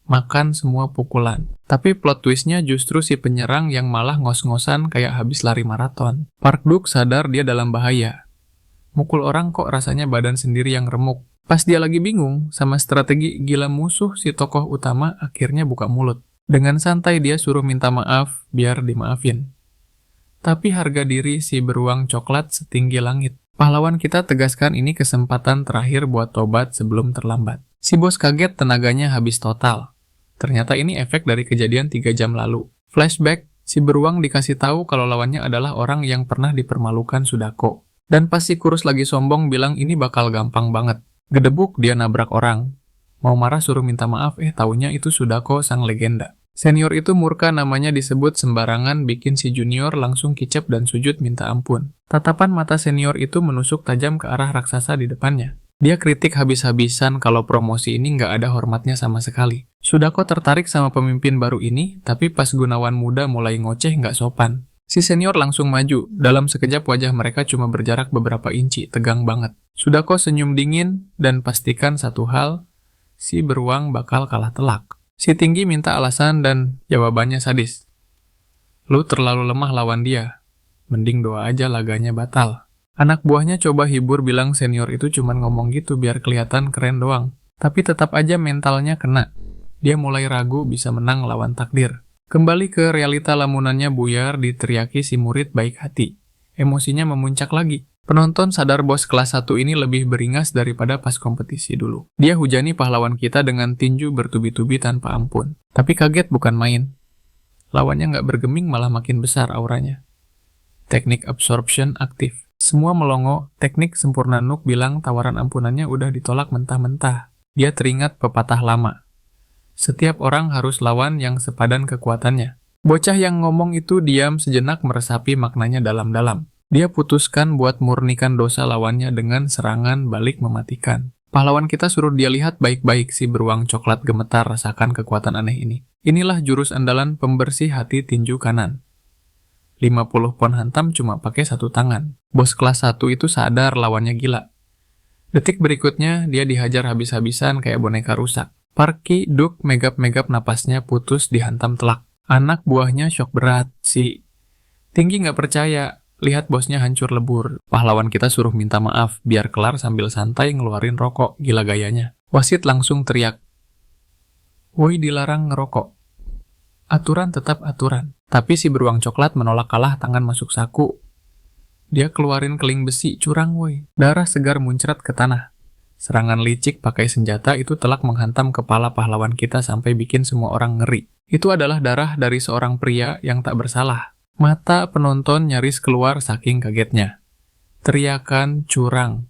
Makan semua pukulan. Tapi plot twistnya justru si penyerang yang malah ngos-ngosan kayak habis lari maraton. Park Duk sadar dia dalam bahaya. Mukul orang kok rasanya badan sendiri yang remuk. Pas dia lagi bingung sama strategi gila musuh, si tokoh utama akhirnya buka mulut. Dengan santai dia suruh minta maaf biar dimaafin. Tapi harga diri si beruang coklat setinggi langit. Pahlawan kita tegaskan ini kesempatan terakhir buat tobat sebelum terlambat. Si bos kaget, tenaganya habis total. Ternyata ini efek dari kejadian 3 jam lalu. Flashback, si beruang dikasih tahu kalau lawannya adalah orang yang pernah dipermalukan Sudako. Dan pas si kurus lagi sombong bilang ini bakal gampang banget. Gedebuk dia nabrak orang. Mau marah suruh minta maaf, taunya itu Sudako sang legenda. Senior itu murka namanya disebut sembarangan, bikin si junior langsung kicep dan sujud minta ampun. Tatapan mata senior itu menusuk tajam ke arah raksasa di depannya. Dia kritik habis-habisan kalau promosi ini nggak ada hormatnya sama sekali. Sudako tertarik sama pemimpin baru ini, tapi pas Gunawan muda mulai ngoceh nggak sopan. Si senior langsung maju, dalam sekejap wajah mereka cuma berjarak beberapa inci, tegang banget. Sudako senyum dingin dan pastikan satu hal, si beruang bakal kalah telak. Si tinggi minta alasan dan jawabannya sadis. Lu terlalu lemah lawan dia. Mending doa aja laganya batal. Anak buahnya coba hibur bilang senior itu cuma ngomong gitu biar kelihatan keren doang. Tapi tetap aja mentalnya kena. Dia mulai ragu bisa menang lawan takdir. Kembali ke realita lamunannya buyar diteriaki si murid baik hati. Emosinya memuncak lagi. Penonton sadar bos kelas 1 ini lebih beringas daripada pas kompetisi dulu. Dia hujani pahlawan kita dengan tinju bertubi-tubi tanpa ampun. Tapi kaget bukan main. Lawannya nggak bergeming malah makin besar auranya. Teknik absorption aktif. Semua melongo, teknik sempurna. Nuk bilang tawaran ampunannya udah ditolak mentah-mentah. Dia teringat pepatah lama. Setiap orang harus lawan yang sepadan kekuatannya. Bocah yang ngomong itu diam sejenak meresapi maknanya dalam-dalam. Dia putuskan buat murnikan dosa lawannya dengan serangan balik mematikan. Pahlawan kita suruh dia lihat baik-baik, si beruang coklat gemetar rasakan kekuatan aneh ini. Inilah jurus andalan pembersih hati tinju kanan. 50 pon hantam cuma pakai satu tangan. Bos kelas 1 itu sadar lawannya gila. Detik berikutnya, dia dihajar habis-habisan kayak boneka rusak. Park Hee-duk megap-megap napasnya putus dihantam telak. Anak buahnya syok berat, si tinggi nggak percaya. Lihat bosnya hancur lebur. Pahlawan kita suruh minta maaf, biar kelar sambil santai ngeluarin rokok. Gila gayanya. Wasit langsung teriak. Woi, dilarang ngerokok. Aturan tetap aturan. Tapi si beruang coklat menolak kalah, tangan masuk saku. Dia keluarin keling besi, curang woi. Darah segar muncrat ke tanah. Serangan licik pakai senjata itu telak menghantam kepala pahlawan kita sampai bikin semua orang ngeri. Itu adalah darah dari seorang pria yang tak bersalah. Mata penonton nyaris keluar saking kagetnya. Teriakan curang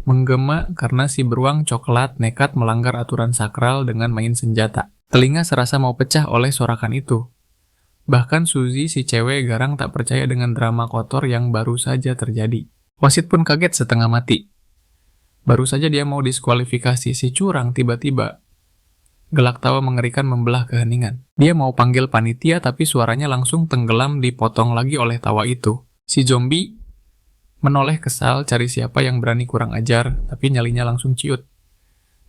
menggema karena si beruang coklat nekat melanggar aturan sakral dengan main senjata. Telinga serasa mau pecah oleh sorakan itu. Bahkan Suzy, si cewek garang, tak percaya dengan drama kotor yang baru saja terjadi. Wasit pun kaget setengah mati. Baru saja dia mau diskualifikasi si curang, tiba-tiba gelak tawa mengerikan membelah keheningan. Dia mau panggil panitia tapi suaranya langsung tenggelam dipotong lagi oleh tawa itu. Si zombie menoleh kesal cari siapa yang berani kurang ajar, tapi nyalinya langsung ciut.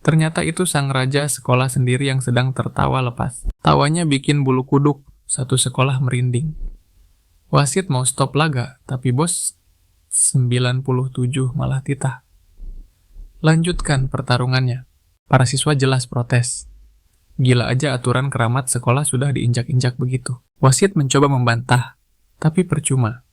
Ternyata itu sang raja sekolah sendiri yang sedang tertawa lepas. Tawanya bikin bulu kuduk, satu sekolah merinding. Wasit mau stop laga, tapi bos 97 malah titah. Lanjutkan pertarungannya. Para siswa jelas protes. Gila aja aturan keramat sekolah sudah diinjak-injak begitu. Wasit mencoba membantah, tapi percuma.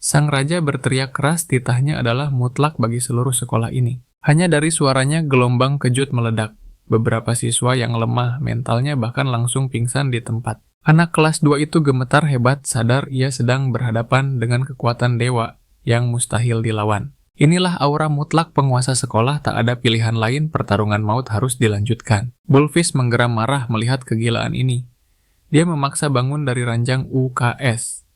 Sang raja berteriak keras, titahnya adalah mutlak bagi seluruh sekolah ini. Hanya dari suaranya gelombang kejut meledak. Beberapa siswa yang lemah mentalnya bahkan langsung pingsan di tempat. Anak kelas 2 itu gemetar hebat, sadar ia sedang berhadapan dengan kekuatan dewa yang mustahil dilawan. Inilah aura mutlak penguasa sekolah, tak ada pilihan lain, pertarungan maut harus dilanjutkan. Bullfish menggeram marah melihat kegilaan ini. Dia memaksa bangun dari ranjang UKS.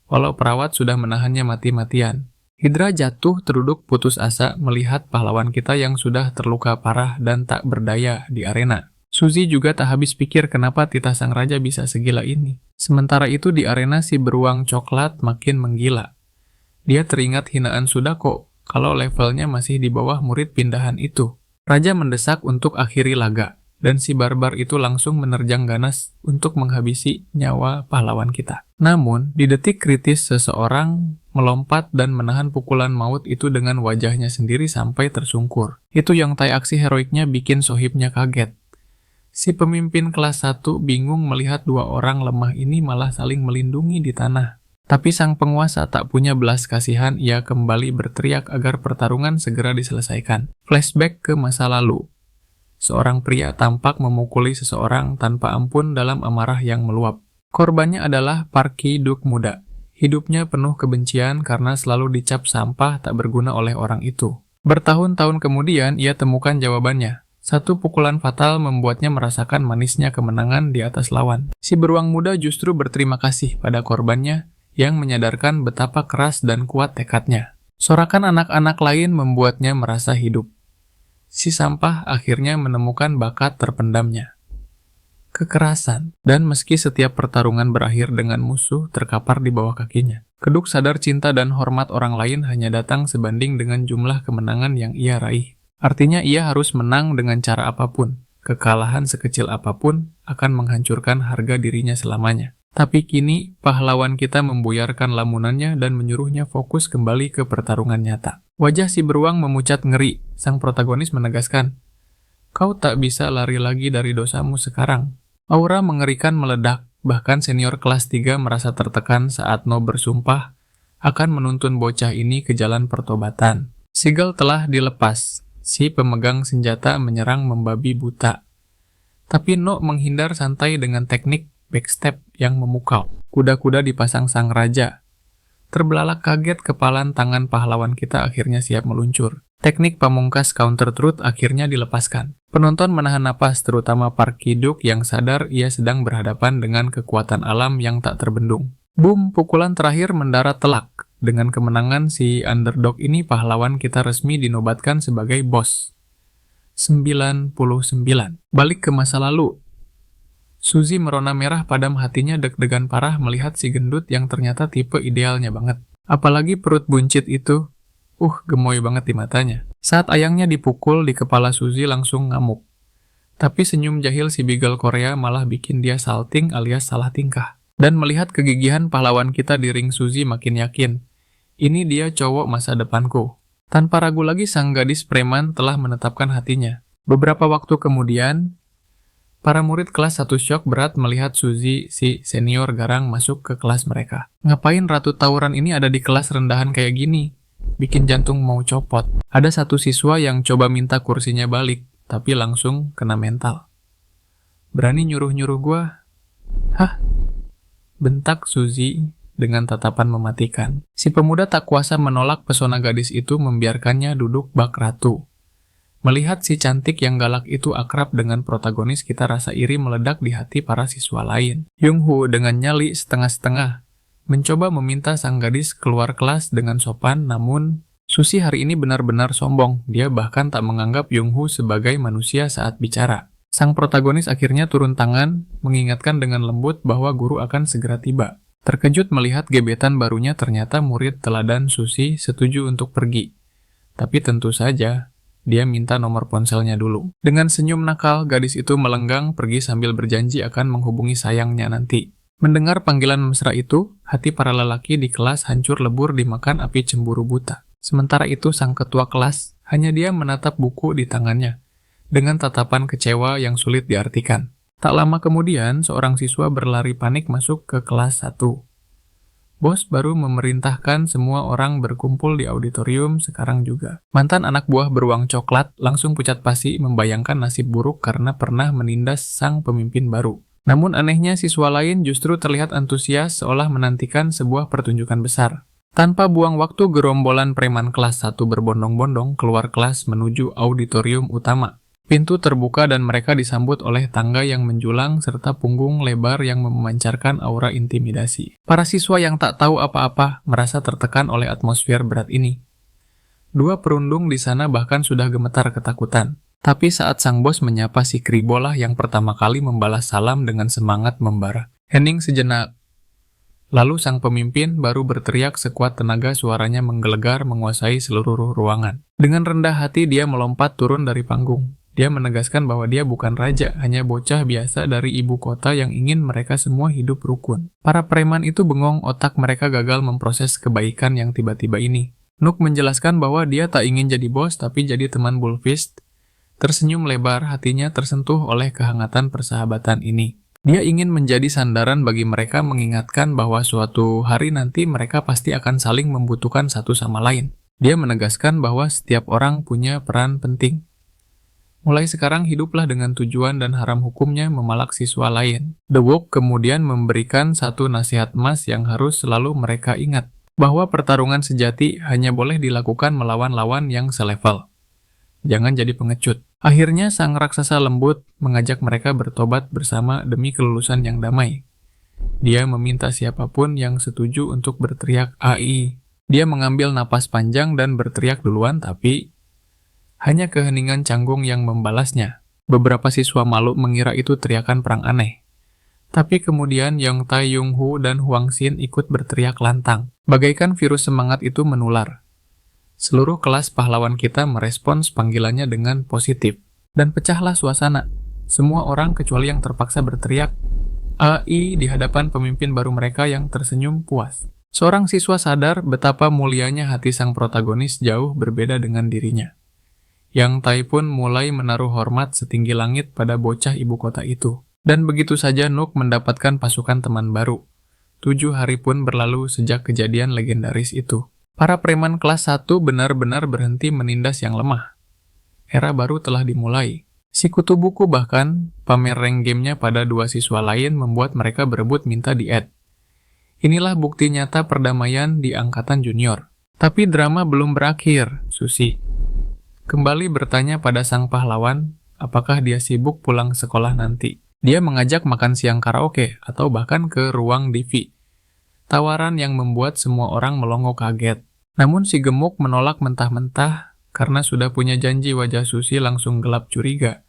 Walau perawat sudah menahannya mati-matian. Hydra jatuh terduduk putus asa melihat pahlawan kita yang sudah terluka parah dan tak berdaya di arena. Suzy juga tak habis pikir kenapa titah sang raja bisa segila ini. Sementara itu di arena si beruang coklat makin menggila. Dia teringat hinaan Sudako kalau levelnya masih di bawah murid pindahan itu. Raja mendesak untuk akhiri laga, dan si barbar itu langsung menerjang ganas untuk menghabisi nyawa pahlawan kita. Namun, di detik kritis seseorang melompat dan menahan pukulan maut itu dengan wajahnya sendiri sampai tersungkur. Itu yang tai aksi heroiknya bikin sohibnya kaget. Si pemimpin kelas 1 bingung melihat dua orang lemah ini malah saling melindungi di tanah. Tapi sang penguasa tak punya belas kasihan, ia kembali berteriak agar pertarungan segera diselesaikan. Flashback ke masa lalu. Seorang pria tampak memukuli seseorang tanpa ampun dalam amarah yang meluap. Korbannya adalah Parky Duk muda. Hidupnya penuh kebencian karena selalu dicap sampah tak berguna oleh orang itu. Bertahun-tahun kemudian ia temukan jawabannya. Satu pukulan fatal membuatnya merasakan manisnya kemenangan di atas lawan. Si beruang muda justru berterima kasih pada korbannya yang menyadarkan betapa keras dan kuat tekadnya. Sorakan anak-anak lain membuatnya merasa hidup. Si sampah akhirnya menemukan bakat terpendamnya. Kekerasan, dan meski setiap pertarungan berakhir dengan musuh terkapar di bawah kakinya. Keduk sadar cinta dan hormat orang lain hanya datang sebanding dengan jumlah kemenangan yang ia raih. Artinya ia harus menang dengan cara apapun. Kekalahan sekecil apapun akan menghancurkan harga dirinya selamanya. Tapi kini, pahlawan kita membuyarkan lamunannya dan menyuruhnya fokus kembali ke pertarungan nyata. Wajah si beruang memucat ngeri. Sang protagonis menegaskan, "Kau tak bisa lari lagi dari dosamu sekarang." Aura mengerikan meledak. Bahkan senior kelas 3 merasa tertekan saat No bersumpah akan menuntun bocah ini ke jalan pertobatan. Sigel telah dilepas. Si pemegang senjata menyerang membabi buta. Tapi No menghindar santai dengan teknik backstep yang memukau. Kuda-kuda dipasang sang raja. Terbelalak kaget kepalan tangan pahlawan kita akhirnya siap meluncur. Teknik pamungkas counter truth akhirnya dilepaskan. Penonton menahan napas, terutama Parky Duk yang sadar ia sedang berhadapan dengan kekuatan alam yang tak terbendung. Boom, pukulan terakhir mendarat telak. Dengan kemenangan si underdog ini, pahlawan kita resmi dinobatkan sebagai bos. 99. Balik ke masa lalu. Suzy merona merah padam hatinya deg-degan parah melihat si gendut yang ternyata tipe idealnya banget. Apalagi perut buncit itu, gemoy banget di matanya. Saat ayangnya dipukul di kepala Suzy langsung ngamuk. Tapi senyum jahil si beagle Korea malah bikin dia salting alias salah tingkah. Dan melihat kegigihan pahlawan kita di ring, Suzy makin yakin. Ini dia cowok masa depanku. Tanpa ragu lagi sang gadis preman telah menetapkan hatinya. Beberapa waktu kemudian, para murid kelas 1 syok berat melihat Suzy, si senior garang, masuk ke kelas mereka. Ngapain ratu tawuran ini ada di kelas rendahan kayak gini? Bikin jantung mau copot. Ada satu siswa yang coba minta kursinya balik, tapi langsung kena mental. Berani nyuruh-nyuruh gua? Hah? Bentak Suzy dengan tatapan mematikan. Si pemuda tak kuasa menolak pesona gadis itu, membiarkannya duduk bak ratu. Melihat si cantik yang galak itu akrab dengan protagonis, kita rasa iri meledak di hati para siswa lain. Young-Hoo dengan nyali setengah-setengah mencoba meminta sang gadis keluar kelas dengan sopan, namun Susi hari ini benar-benar sombong, dia bahkan tak menganggap Yonghu sebagai manusia saat bicara. Sang protagonis akhirnya turun tangan, mengingatkan dengan lembut bahwa guru akan segera tiba. Terkejut melihat gebetan barunya ternyata murid teladan Susi setuju untuk pergi. Tapi tentu saja, dia minta nomor ponselnya dulu. Dengan senyum nakal, gadis itu melenggang pergi sambil berjanji akan menghubungi sayangnya nanti. Mendengar panggilan mesra itu, hati para lelaki di kelas hancur lebur dimakan api cemburu buta. Sementara itu sang ketua kelas, hanya dia menatap buku di tangannya, dengan tatapan kecewa yang sulit diartikan. Tak lama kemudian, seorang siswa berlari panik masuk ke kelas 1. Bos baru memerintahkan semua orang berkumpul di auditorium sekarang juga. Mantan anak buah beruang coklat langsung pucat pasi membayangkan nasib buruk karena pernah menindas sang pemimpin baru. Namun anehnya siswa lain justru terlihat antusias seolah menantikan sebuah pertunjukan besar. Tanpa buang waktu, gerombolan preman kelas 1 berbondong-bondong keluar kelas menuju auditorium utama. Pintu terbuka dan mereka disambut oleh tangga yang menjulang serta punggung lebar yang memancarkan aura intimidasi. Para siswa yang tak tahu apa-apa merasa tertekan oleh atmosfer berat ini. Dua perundung di sana bahkan sudah gemetar ketakutan. Tapi saat sang bos menyapa si Kribolah yang pertama kali membalas salam dengan semangat membara. Hening sejenak. Lalu sang pemimpin baru berteriak sekuat tenaga, suaranya menggelegar menguasai seluruh ruangan. Dengan rendah hati dia melompat turun dari panggung. Dia menegaskan bahwa dia bukan raja, hanya bocah biasa dari ibu kota yang ingin mereka semua hidup rukun. Para preman itu bengong, otak mereka gagal memproses kebaikan yang tiba-tiba ini. Nook menjelaskan bahwa dia tak ingin jadi bos, tapi jadi teman Bullfist. Tersenyum lebar, hatinya tersentuh oleh kehangatan persahabatan ini. Dia ingin menjadi sandaran bagi mereka, mengingatkan bahwa suatu hari nanti mereka pasti akan saling membutuhkan satu sama lain. Dia menegaskan bahwa setiap orang punya peran penting. Mulai sekarang hiduplah dengan tujuan dan haram hukumnya memalak siswa lain. The Wok kemudian memberikan satu nasihat emas yang harus selalu mereka ingat, bahwa pertarungan sejati hanya boleh dilakukan melawan lawan yang selevel. Jangan jadi pengecut. Akhirnya sang raksasa lembut mengajak mereka bertobat bersama demi kelulusan yang damai. Dia meminta siapapun yang setuju untuk berteriak AI. Dia mengambil napas panjang dan berteriak duluan, tapi hanya keheningan canggung yang membalasnya. Beberapa siswa malu mengira itu teriakan perang aneh. Tapi kemudian Yang Tai Yonghu dan Huang Xin ikut berteriak lantang. Bagaikan virus semangat itu menular. Seluruh kelas pahlawan kita merespons panggilannya dengan positif. Dan pecahlah suasana. Semua orang kecuali yang terpaksa berteriak AI di hadapan pemimpin baru mereka yang tersenyum puas. Seorang siswa sadar betapa mulianya hati sang protagonis jauh berbeda dengan dirinya. Yang Tai pun mulai menaruh hormat setinggi langit pada bocah ibu kota itu. Dan begitu saja Nook mendapatkan pasukan teman baru. 7 hari pun berlalu sejak kejadian legendaris itu. Para preman kelas 1 benar-benar berhenti menindas yang lemah. Era baru telah dimulai. Si kutu buku bahkan pamer rank gamenya pada 2 siswa lain membuat mereka berebut minta di-add. Inilah bukti nyata perdamaian di angkatan junior. Tapi drama belum berakhir, Susi kembali bertanya pada sang pahlawan, apakah dia sibuk pulang sekolah nanti. Dia mengajak makan siang karaoke atau bahkan ke ruang DV. Tawaran yang membuat semua orang melongo kaget. Namun si gemuk menolak mentah-mentah karena sudah punya janji. Wajah Susi langsung gelap curiga.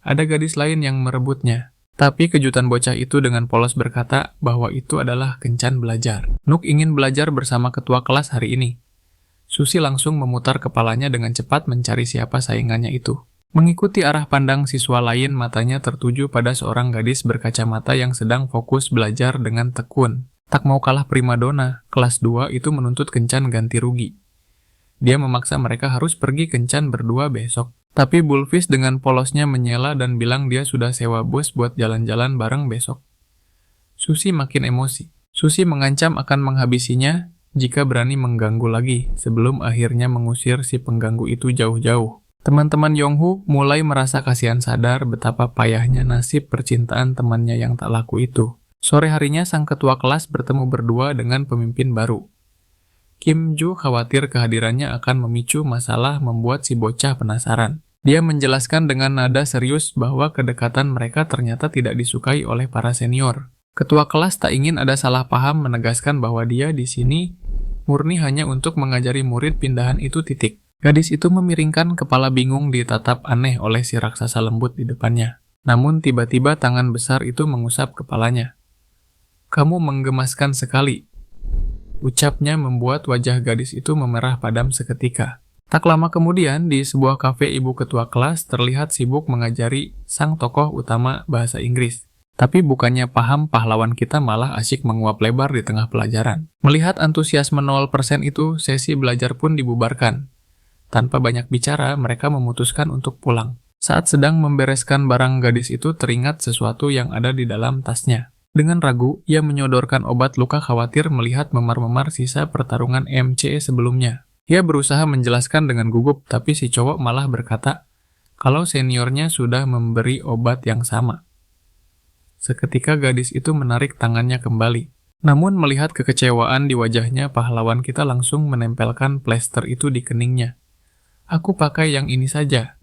Ada gadis lain yang merebutnya. Tapi kejutan bocah itu dengan polos berkata bahwa itu adalah kencan belajar. Nook ingin belajar bersama ketua kelas hari ini. Susi langsung memutar kepalanya dengan cepat mencari siapa saingannya itu. Mengikuti arah pandang siswa lain, matanya tertuju pada seorang gadis berkacamata yang sedang fokus belajar dengan tekun. Tak mau kalah primadona, kelas 2 itu menuntut kencan ganti rugi. Dia memaksa mereka harus pergi kencan berdua besok. Tapi Bullfist dengan polosnya menyela dan bilang dia sudah sewa bus buat jalan-jalan bareng besok. Susi makin emosi. Susi mengancam akan menghabisinya jika berani mengganggu lagi, sebelum akhirnya mengusir si pengganggu itu jauh-jauh. Teman-teman Yonghu mulai merasa kasihan, sadar betapa payahnya nasib percintaan temannya yang tak laku itu. Sore harinya sang ketua kelas bertemu berdua dengan pemimpin baru. Kim Ju khawatir kehadirannya akan memicu masalah, membuat si bocah penasaran. Dia menjelaskan dengan nada serius bahwa kedekatan mereka ternyata tidak disukai oleh para senior. Ketua kelas tak ingin ada salah paham, menegaskan bahwa dia di sini murni hanya untuk mengajari murid pindahan itu titik. Gadis itu memiringkan kepala bingung ditatap aneh oleh si raksasa lembut di depannya. Namun tiba-tiba tangan besar itu mengusap kepalanya. "Kamu menggemaskan sekali," ucapnya membuat wajah gadis itu memerah padam seketika. Tak lama kemudian, di sebuah kafe ibu ketua kelas terlihat sibuk mengajari sang tokoh utama bahasa Inggris. Tapi bukannya paham, pahlawan kita malah asyik menguap lebar di tengah pelajaran. Melihat antusiasme 0% itu, sesi belajar pun dibubarkan. Tanpa banyak bicara, mereka memutuskan untuk pulang. Saat sedang membereskan barang, gadis itu teringat sesuatu yang ada di dalam tasnya. Dengan ragu, ia menyodorkan obat luka khawatir melihat memar-memar sisa pertarungan MCE sebelumnya. Ia berusaha menjelaskan dengan gugup, tapi si cowok malah berkata kalau seniornya sudah memberi obat yang sama. Seketika gadis itu menarik tangannya kembali. Namun melihat kekecewaan di wajahnya, pahlawan kita langsung menempelkan plester itu di keningnya. "Aku pakai yang ini saja,"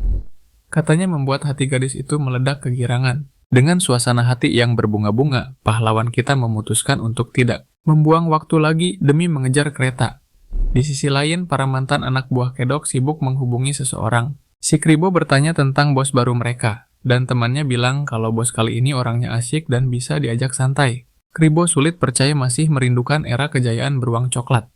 katanya, membuat hati gadis itu meledak kegirangan. Dengan suasana hati yang berbunga-bunga, pahlawan kita memutuskan untuk tidak membuang waktu lagi demi mengejar kereta. Di sisi lain, para mantan anak buah kedok sibuk menghubungi seseorang. Si Kribo bertanya tentang bos baru mereka, dan temannya bilang kalau bos kali ini orangnya asyik dan bisa diajak santai. Kribo sulit percaya masih merindukan era kejayaan beruang coklat.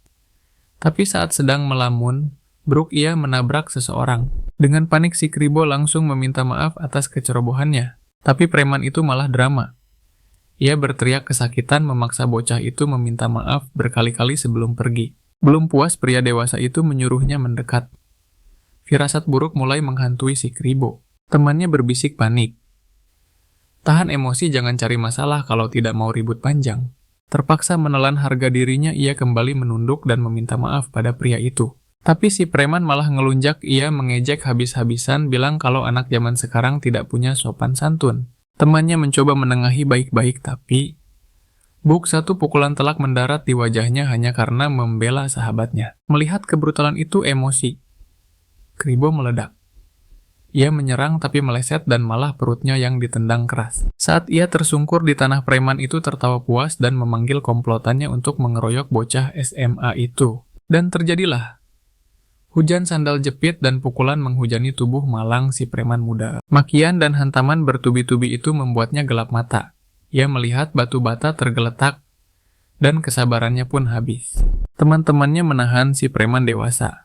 Tapi saat sedang melamun, Brooke ia menabrak seseorang. Dengan panik si Kribo langsung meminta maaf atas kecerobohannya. Tapi preman itu malah drama. Ia berteriak kesakitan memaksa bocah itu meminta maaf berkali-kali sebelum pergi. Belum puas, pria dewasa itu menyuruhnya mendekat. Firasat buruk mulai menghantui si Kribo. Temannya berbisik panik. "Tahan emosi, jangan cari masalah kalau tidak mau ribut panjang." Terpaksa menelan harga dirinya, ia kembali menunduk dan meminta maaf pada pria itu. Tapi si preman malah ngelunjak, ia mengejek habis-habisan bilang kalau anak zaman sekarang tidak punya sopan santun. Temannya mencoba menengahi baik-baik, tapi buk, satu pukulan telak mendarat di wajahnya hanya karena membela sahabatnya. Melihat kebrutalan itu, emosi Kribo meledak. Ia menyerang tapi meleset dan malah perutnya yang ditendang keras. Saat ia tersungkur di tanah, preman itu tertawa puas dan memanggil komplotannya untuk mengeroyok bocah SMA itu. Dan terjadilah. Hujan sandal jepit dan pukulan menghujani tubuh malang si preman muda. Makian dan hantaman bertubi-tubi itu membuatnya gelap mata. Ia melihat batu bata tergeletak dan kesabarannya pun habis. Teman-temannya menahan si preman dewasa.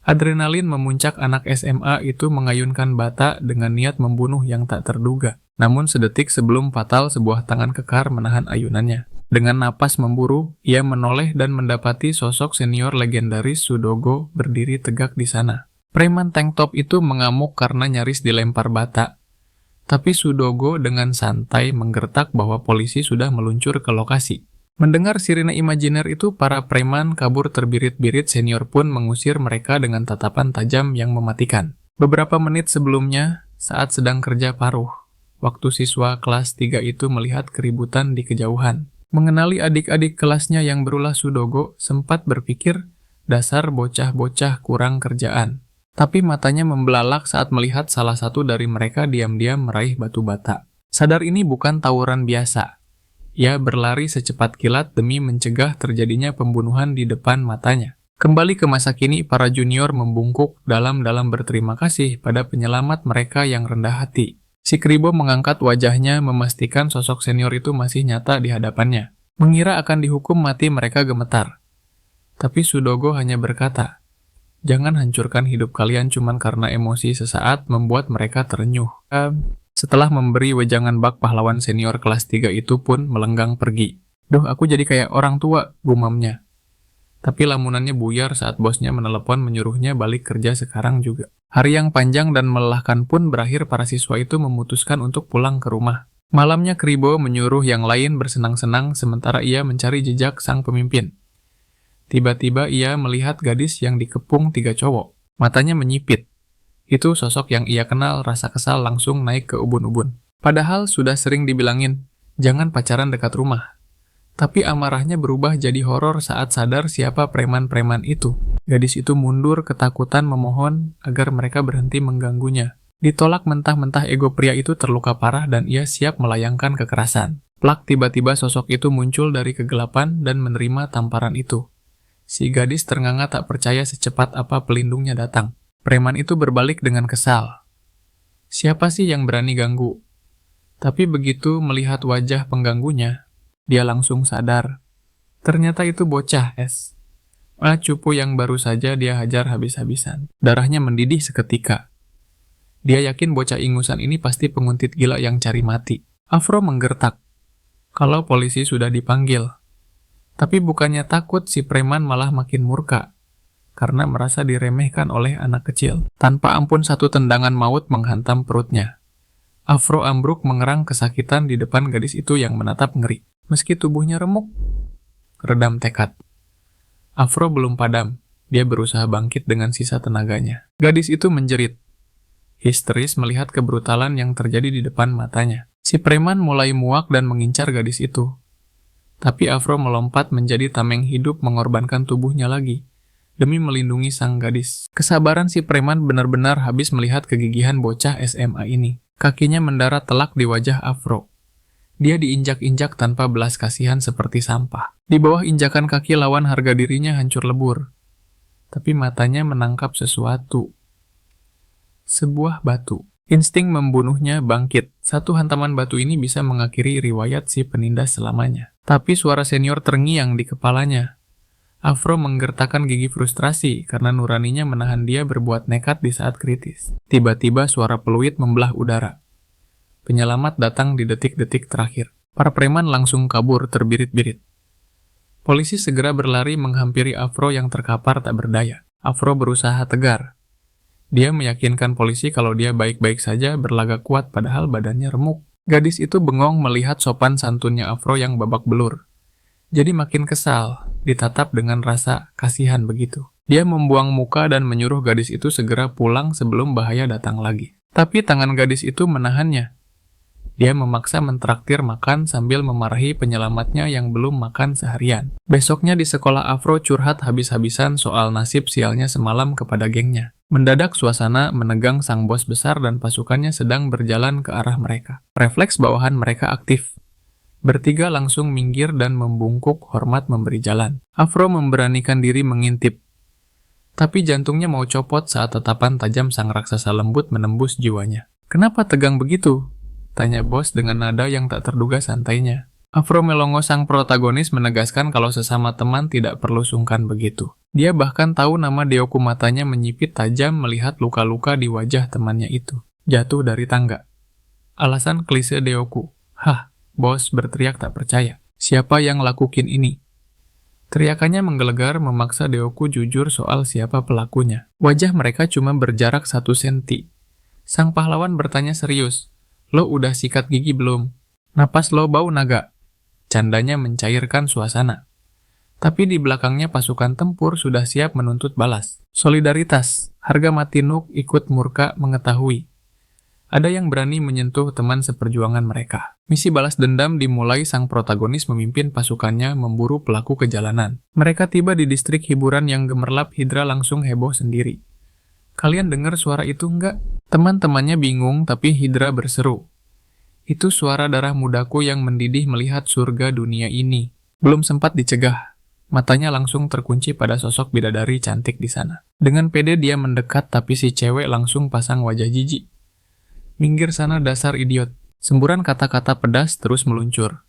Adrenalin memuncak, anak SMA itu mengayunkan bata dengan niat membunuh yang tak terduga. Namun sedetik sebelum fatal, sebuah tangan kekar menahan ayunannya. Dengan napas memburu, ia menoleh dan mendapati sosok senior legendaris Sudogo berdiri tegak di sana. Preman tank top itu mengamuk karena nyaris dilempar bata. Tapi Sudogo dengan santai menggertak bahwa polisi sudah meluncur ke lokasi. Mendengar sirine imajiner itu, para preman kabur terbirit-birit, senior pun mengusir mereka dengan tatapan tajam yang mematikan. Beberapa menit sebelumnya, saat sedang kerja paruh, waktu siswa kelas 3 itu melihat keributan di kejauhan. Mengenali adik-adik kelasnya yang berulah Sudogo, sempat berpikir, dasar bocah-bocah kurang kerjaan. Tapi matanya membelalak saat melihat salah satu dari mereka diam-diam meraih batu bata. Sadar ini bukan tawuran biasa. Ia berlari secepat kilat demi mencegah terjadinya pembunuhan di depan matanya. Kembali ke masa kini, para junior membungkuk dalam-dalam berterima kasih pada penyelamat mereka yang rendah hati. Si Kribo mengangkat wajahnya memastikan sosok senior itu masih nyata di hadapannya. Mengira akan dihukum mati, mereka gemetar. Tapi Sudogo hanya berkata, "Jangan hancurkan hidup kalian cuman karena emosi sesaat," membuat mereka terenyuh. Setelah memberi wejangan, bak pahlawan senior kelas 3 itu pun melenggang pergi. "Duh, aku jadi kayak orang tua," gumamnya. Tapi lamunannya buyar saat bosnya menelepon menyuruhnya balik kerja sekarang juga. Hari yang panjang dan melelahkan pun berakhir, para siswa itu memutuskan untuk pulang ke rumah. Malamnya Kribo menyuruh yang lain bersenang-senang sementara ia mencari jejak sang pemimpin. Tiba-tiba ia melihat gadis yang dikepung 3 cowok. Matanya menyipit. Itu sosok yang ia kenal, rasa kesal langsung naik ke ubun-ubun. Padahal sudah sering dibilangin, jangan pacaran dekat rumah. Tapi amarahnya berubah jadi horor saat sadar siapa preman-preman itu. Gadis itu mundur ketakutan memohon agar mereka berhenti mengganggunya. Ditolak mentah-mentah, ego pria itu terluka parah dan ia siap melayangkan kekerasan. Plak, tiba-tiba sosok itu muncul dari kegelapan dan menerima tamparan itu. Si gadis ternganga tak percaya secepat apa pelindungnya datang. Preman itu berbalik dengan kesal. Siapa sih yang berani ganggu? Tapi begitu melihat wajah pengganggunya, dia langsung sadar. Ternyata itu bocah S. Cupu yang baru saja dia hajar habis-habisan. Darahnya mendidih seketika. Dia yakin bocah ingusan ini pasti penguntit gila yang cari mati. Afro menggertak. Kalau polisi sudah dipanggil. Tapi bukannya takut, si preman malah makin murka. Karena merasa diremehkan oleh anak kecil. Tanpa ampun satu tendangan maut menghantam perutnya. Afro ambruk mengerang kesakitan di depan gadis itu yang menatap ngeri. Meski tubuhnya remuk, redam tekad. Afro belum padam. Dia berusaha bangkit dengan sisa tenaganya. Gadis itu menjerit. Histeris melihat kebrutalan yang terjadi di depan matanya. Si preman mulai muak dan mengincar gadis itu. Tapi Afro melompat menjadi tameng hidup mengorbankan tubuhnya lagi. Demi melindungi sang gadis. Kesabaran si preman benar-benar habis melihat kegigihan bocah SMA ini. Kakinya mendarat telak di wajah Afro. Dia diinjak-injak tanpa belas kasihan seperti sampah. Di bawah injakan kaki lawan harga dirinya hancur lebur. Tapi matanya menangkap sesuatu. Sebuah batu. Insting membunuhnya bangkit. Satu hantaman batu ini bisa mengakhiri riwayat si penindas selamanya. Tapi suara senior terngiang di kepalanya. Afro menggertakkan gigi frustrasi karena nuraninya menahan dia berbuat nekat di saat kritis. Tiba-tiba suara peluit membelah udara. Penyelamat datang di detik-detik terakhir. Para preman langsung kabur terbirit-birit. Polisi segera berlari menghampiri Afro yang terkapar tak berdaya. Afro berusaha tegar. Dia meyakinkan polisi kalau dia baik-baik saja berlagak kuat padahal badannya remuk. Gadis itu bengong melihat sopan santunnya Afro yang babak belur. Jadi makin kesal, ditatap dengan rasa kasihan begitu. Dia membuang muka dan menyuruh gadis itu segera pulang sebelum bahaya datang lagi. Tapi tangan gadis itu menahannya. Dia memaksa mentraktir makan sambil memarahi penyelamatnya yang belum makan seharian. Besoknya di sekolah Afro curhat habis-habisan soal nasib sialnya semalam kepada gengnya. Mendadak suasana menegang sang bos besar dan pasukannya sedang berjalan ke arah mereka. Refleks bawahan mereka aktif. Bertiga langsung minggir dan membungkuk hormat memberi jalan. Afro memberanikan diri mengintip. Tapi jantungnya mau copot saat tatapan tajam sang raksasa lembut menembus jiwanya. Kenapa tegang begitu? Tanya bos dengan nada yang tak terduga santainya. Afro Melongo sang protagonis menegaskan kalau sesama teman tidak perlu sungkan begitu. Dia bahkan tahu nama Deoku, matanya menyipit tajam melihat luka-luka di wajah temannya itu. Jatuh dari tangga. Alasan klise Deoku. Hah, bos berteriak tak percaya. Siapa yang lakuin ini? Teriakannya menggelegar memaksa Deoku jujur soal siapa pelakunya. Wajah mereka cuma berjarak 1 senti. Sang pahlawan bertanya serius. Lo udah sikat gigi belum? Napas lo bau naga? Candanya mencairkan suasana. Tapi di belakangnya pasukan tempur sudah siap menuntut balas. Solidaritas, harga mati Nuk ikut murka mengetahui. Ada yang berani menyentuh teman seperjuangan mereka. Misi balas dendam dimulai. Sang protagonis memimpin pasukannya memburu pelaku kejalanan. Mereka tiba di distrik hiburan yang gemerlap. Hidra langsung heboh sendiri. Kalian dengar suara itu enggak? Teman-temannya bingung tapi Hidra berseru. Itu suara darah mudaku yang mendidih melihat surga dunia ini. Belum sempat dicegah. Matanya langsung terkunci pada sosok bidadari cantik di sana. Dengan pede dia mendekat tapi si cewek langsung pasang wajah jijik. Minggir sana dasar idiot. Semburan kata-kata pedas terus meluncur.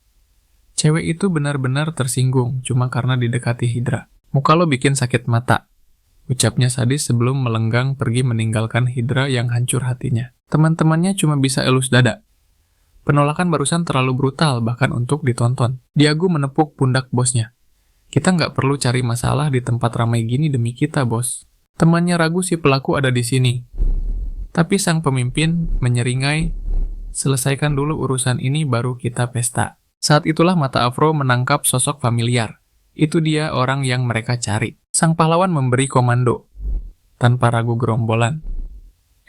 Cewek itu benar-benar tersinggung cuma karena didekati Hidra. Muka lo bikin sakit mata. Ucapnya sadis sebelum melenggang pergi meninggalkan Hidra yang hancur hatinya. Teman-temannya cuma bisa elus dada. Penolakan barusan terlalu brutal bahkan untuk ditonton. Diagu menepuk pundak bosnya. Kita nggak perlu cari masalah di tempat ramai gini demi kita, bos. Temannya ragu si pelaku ada di sini. Tapi sang pemimpin menyeringai, selesaikan dulu urusan ini baru kita pesta. Saat itulah mata Afro menangkap sosok familiar. Itu dia orang yang mereka cari. Sang pahlawan memberi komando. Tanpa ragu gerombolan.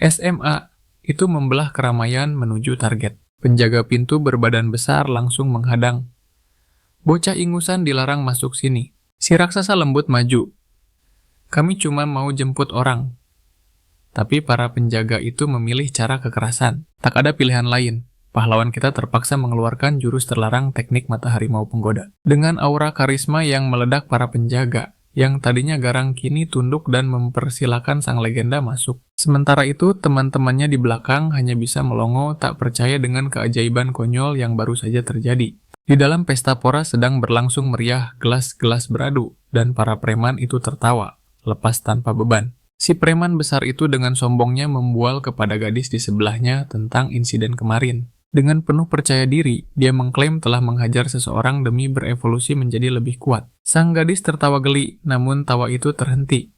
SMA itu membelah keramaian menuju target. Penjaga pintu berbadan besar langsung menghadang. Bocah ingusan dilarang masuk sini. Si raksasa lembut maju. Kami cuma mau jemput orang. Tapi para penjaga itu memilih cara kekerasan. Tak ada pilihan lain. Pahlawan kita terpaksa mengeluarkan jurus terlarang teknik mata harimau penggoda. Dengan aura karisma yang meledak para penjaga, yang tadinya garang kini tunduk dan mempersilahkan sang legenda masuk. Sementara itu, teman-temannya di belakang hanya bisa melongo tak percaya dengan keajaiban konyol yang baru saja terjadi. Di dalam pesta pora sedang berlangsung meriah, gelas-gelas beradu, dan para preman itu tertawa, lepas tanpa beban. Si preman besar itu dengan sombongnya membual kepada gadis di sebelahnya tentang insiden kemarin. Dengan penuh percaya diri, dia mengklaim telah menghajar seseorang demi berevolusi menjadi lebih kuat. Sang gadis tertawa geli, namun tawa itu terhenti.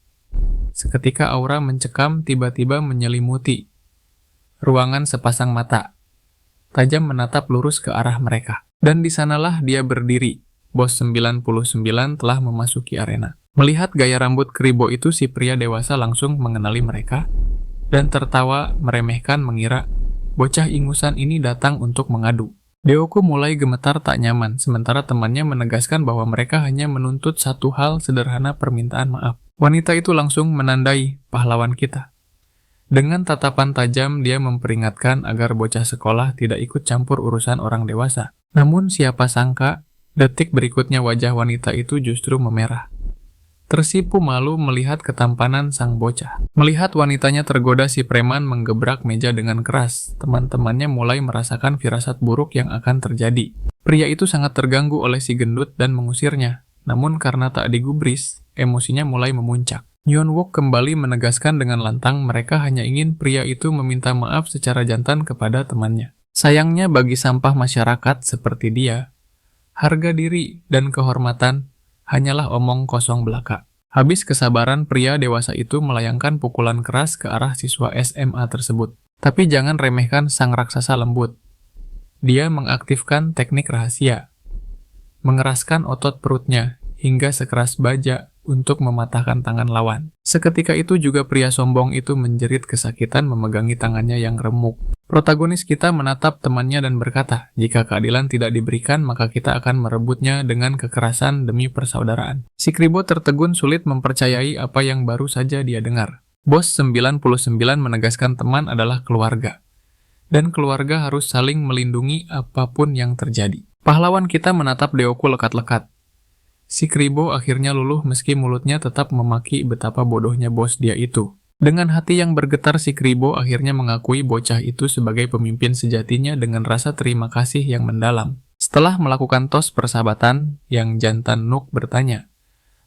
Seketika aura mencekam tiba-tiba menyelimuti ruangan sepasang mata. Tajam menatap lurus ke arah mereka. Dan di sanalah dia berdiri. Bos 99 telah memasuki arena. Melihat gaya rambut keribo itu, si pria dewasa langsung mengenali mereka dan tertawa meremehkan mengira bocah ingusan ini datang untuk mengadu. Deoku mulai gemetar tak nyaman, sementara temannya menegaskan bahwa mereka hanya menuntut satu hal sederhana, permintaan maaf. Wanita itu langsung menandai pahlawan kita. Dengan tatapan tajam, dia memperingatkan agar bocah sekolah tidak ikut campur urusan orang dewasa. Namun siapa sangka, detik berikutnya wajah wanita itu justru memerah. Tersipu malu melihat ketampanan sang bocah. Melihat wanitanya tergoda, si preman menggebrak meja dengan keras. Teman-temannya mulai merasakan firasat buruk yang akan terjadi. Pria itu sangat terganggu oleh si gendut dan mengusirnya. Namun karena tak digubris, emosinya mulai memuncak. Yeonwook kembali menegaskan dengan lantang mereka hanya ingin pria itu meminta maaf secara jantan kepada temannya. Sayangnya bagi sampah masyarakat seperti dia, harga diri dan kehormatan hanyalah omong kosong belaka. Habis kesabaran, pria dewasa itu melayangkan pukulan keras ke arah siswa SMA tersebut. Tapi jangan remehkan sang raksasa lembut. Dia mengaktifkan teknik rahasia, mengeraskan otot perutnya hingga sekeras baja untuk mematahkan tangan lawan. Seketika itu juga pria sombong itu menjerit kesakitan memegangi tangannya yang remuk. Protagonis kita menatap temannya dan berkata, jika keadilan tidak diberikan, maka kita akan merebutnya dengan kekerasan demi persaudaraan. Si keribo tertegun sulit mempercayai apa yang baru saja dia dengar. Bos 99 menegaskan teman adalah keluarga. Dan keluarga harus saling melindungi apapun yang terjadi. Pahlawan kita menatap Deoku lekat-lekat. Si keribo akhirnya luluh meski mulutnya tetap memaki betapa bodohnya bos dia itu. Dengan hati yang bergetar, si keribo akhirnya mengakui bocah itu sebagai pemimpin sejatinya dengan rasa terima kasih yang mendalam. Setelah melakukan tos persahabatan, yang jantan Nook bertanya,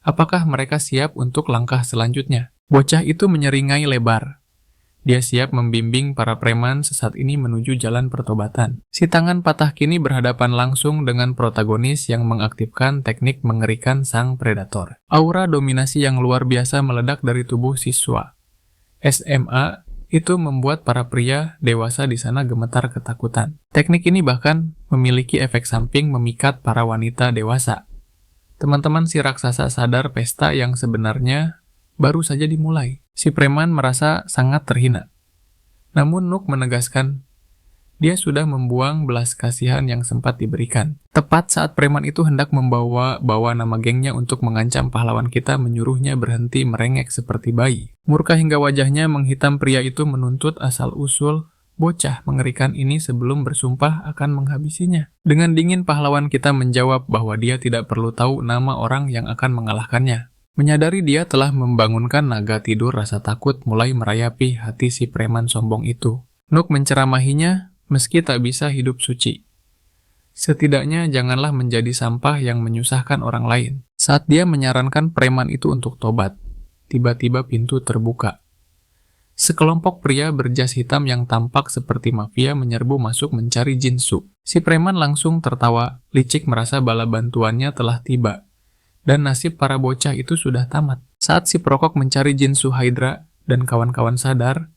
apakah mereka siap untuk langkah selanjutnya? Bocah itu menyeringai lebar. Dia siap membimbing para preman sesat ini menuju jalan pertobatan. Si tangan patah kini berhadapan langsung dengan protagonis yang mengaktifkan teknik mengerikan sang predator. Aura dominasi yang luar biasa meledak dari tubuh siswa SMA itu membuat para pria dewasa di sana gemetar ketakutan. Teknik ini bahkan memiliki efek samping memikat para wanita dewasa. Teman-teman si raksasa sadar pesta yang sebenarnya baru saja dimulai. Si preman merasa sangat terhina. Namun Nook menegaskan, dia sudah membuang belas kasihan yang sempat diberikan. Tepat saat preman itu hendak membawa nama gengnya untuk mengancam pahlawan kita, menyuruhnya berhenti merengek seperti bayi. Murka hingga wajahnya menghitam, pria itu menuntut asal-usul bocah mengerikan ini sebelum bersumpah akan menghabisinya. Dengan dingin pahlawan kita menjawab bahwa dia tidak perlu tahu nama orang yang akan mengalahkannya. Menyadari dia telah membangunkan naga tidur, rasa takut mulai merayapi hati si preman sombong itu. Nook menceramahinya, meski tak bisa hidup suci. Setidaknya janganlah menjadi sampah yang menyusahkan orang lain. Saat dia menyarankan preman itu untuk tobat, tiba-tiba pintu terbuka. Sekelompok pria berjas hitam yang tampak seperti mafia menyerbu masuk mencari Jinsu. Si preman langsung tertawa, licik merasa bala bantuannya telah tiba. Dan nasib para bocah itu sudah tamat. Saat si perokok mencari Jinsu Hydra dan kawan-kawan sadar,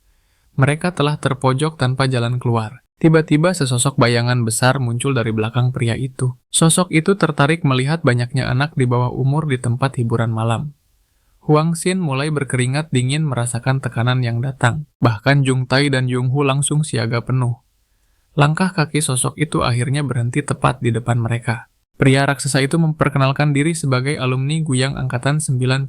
mereka telah terpojok tanpa jalan keluar. Tiba-tiba sesosok bayangan besar muncul dari belakang pria itu. Sosok itu tertarik melihat banyaknya anak di bawah umur di tempat hiburan malam. Huang Xin mulai berkeringat dingin merasakan tekanan yang datang. Bahkan Jung Tai dan Jung Hu langsung siaga penuh. Langkah kaki sosok itu akhirnya berhenti tepat di depan mereka. Pria raksasa itu memperkenalkan diri sebagai alumni Guyang Angkatan 94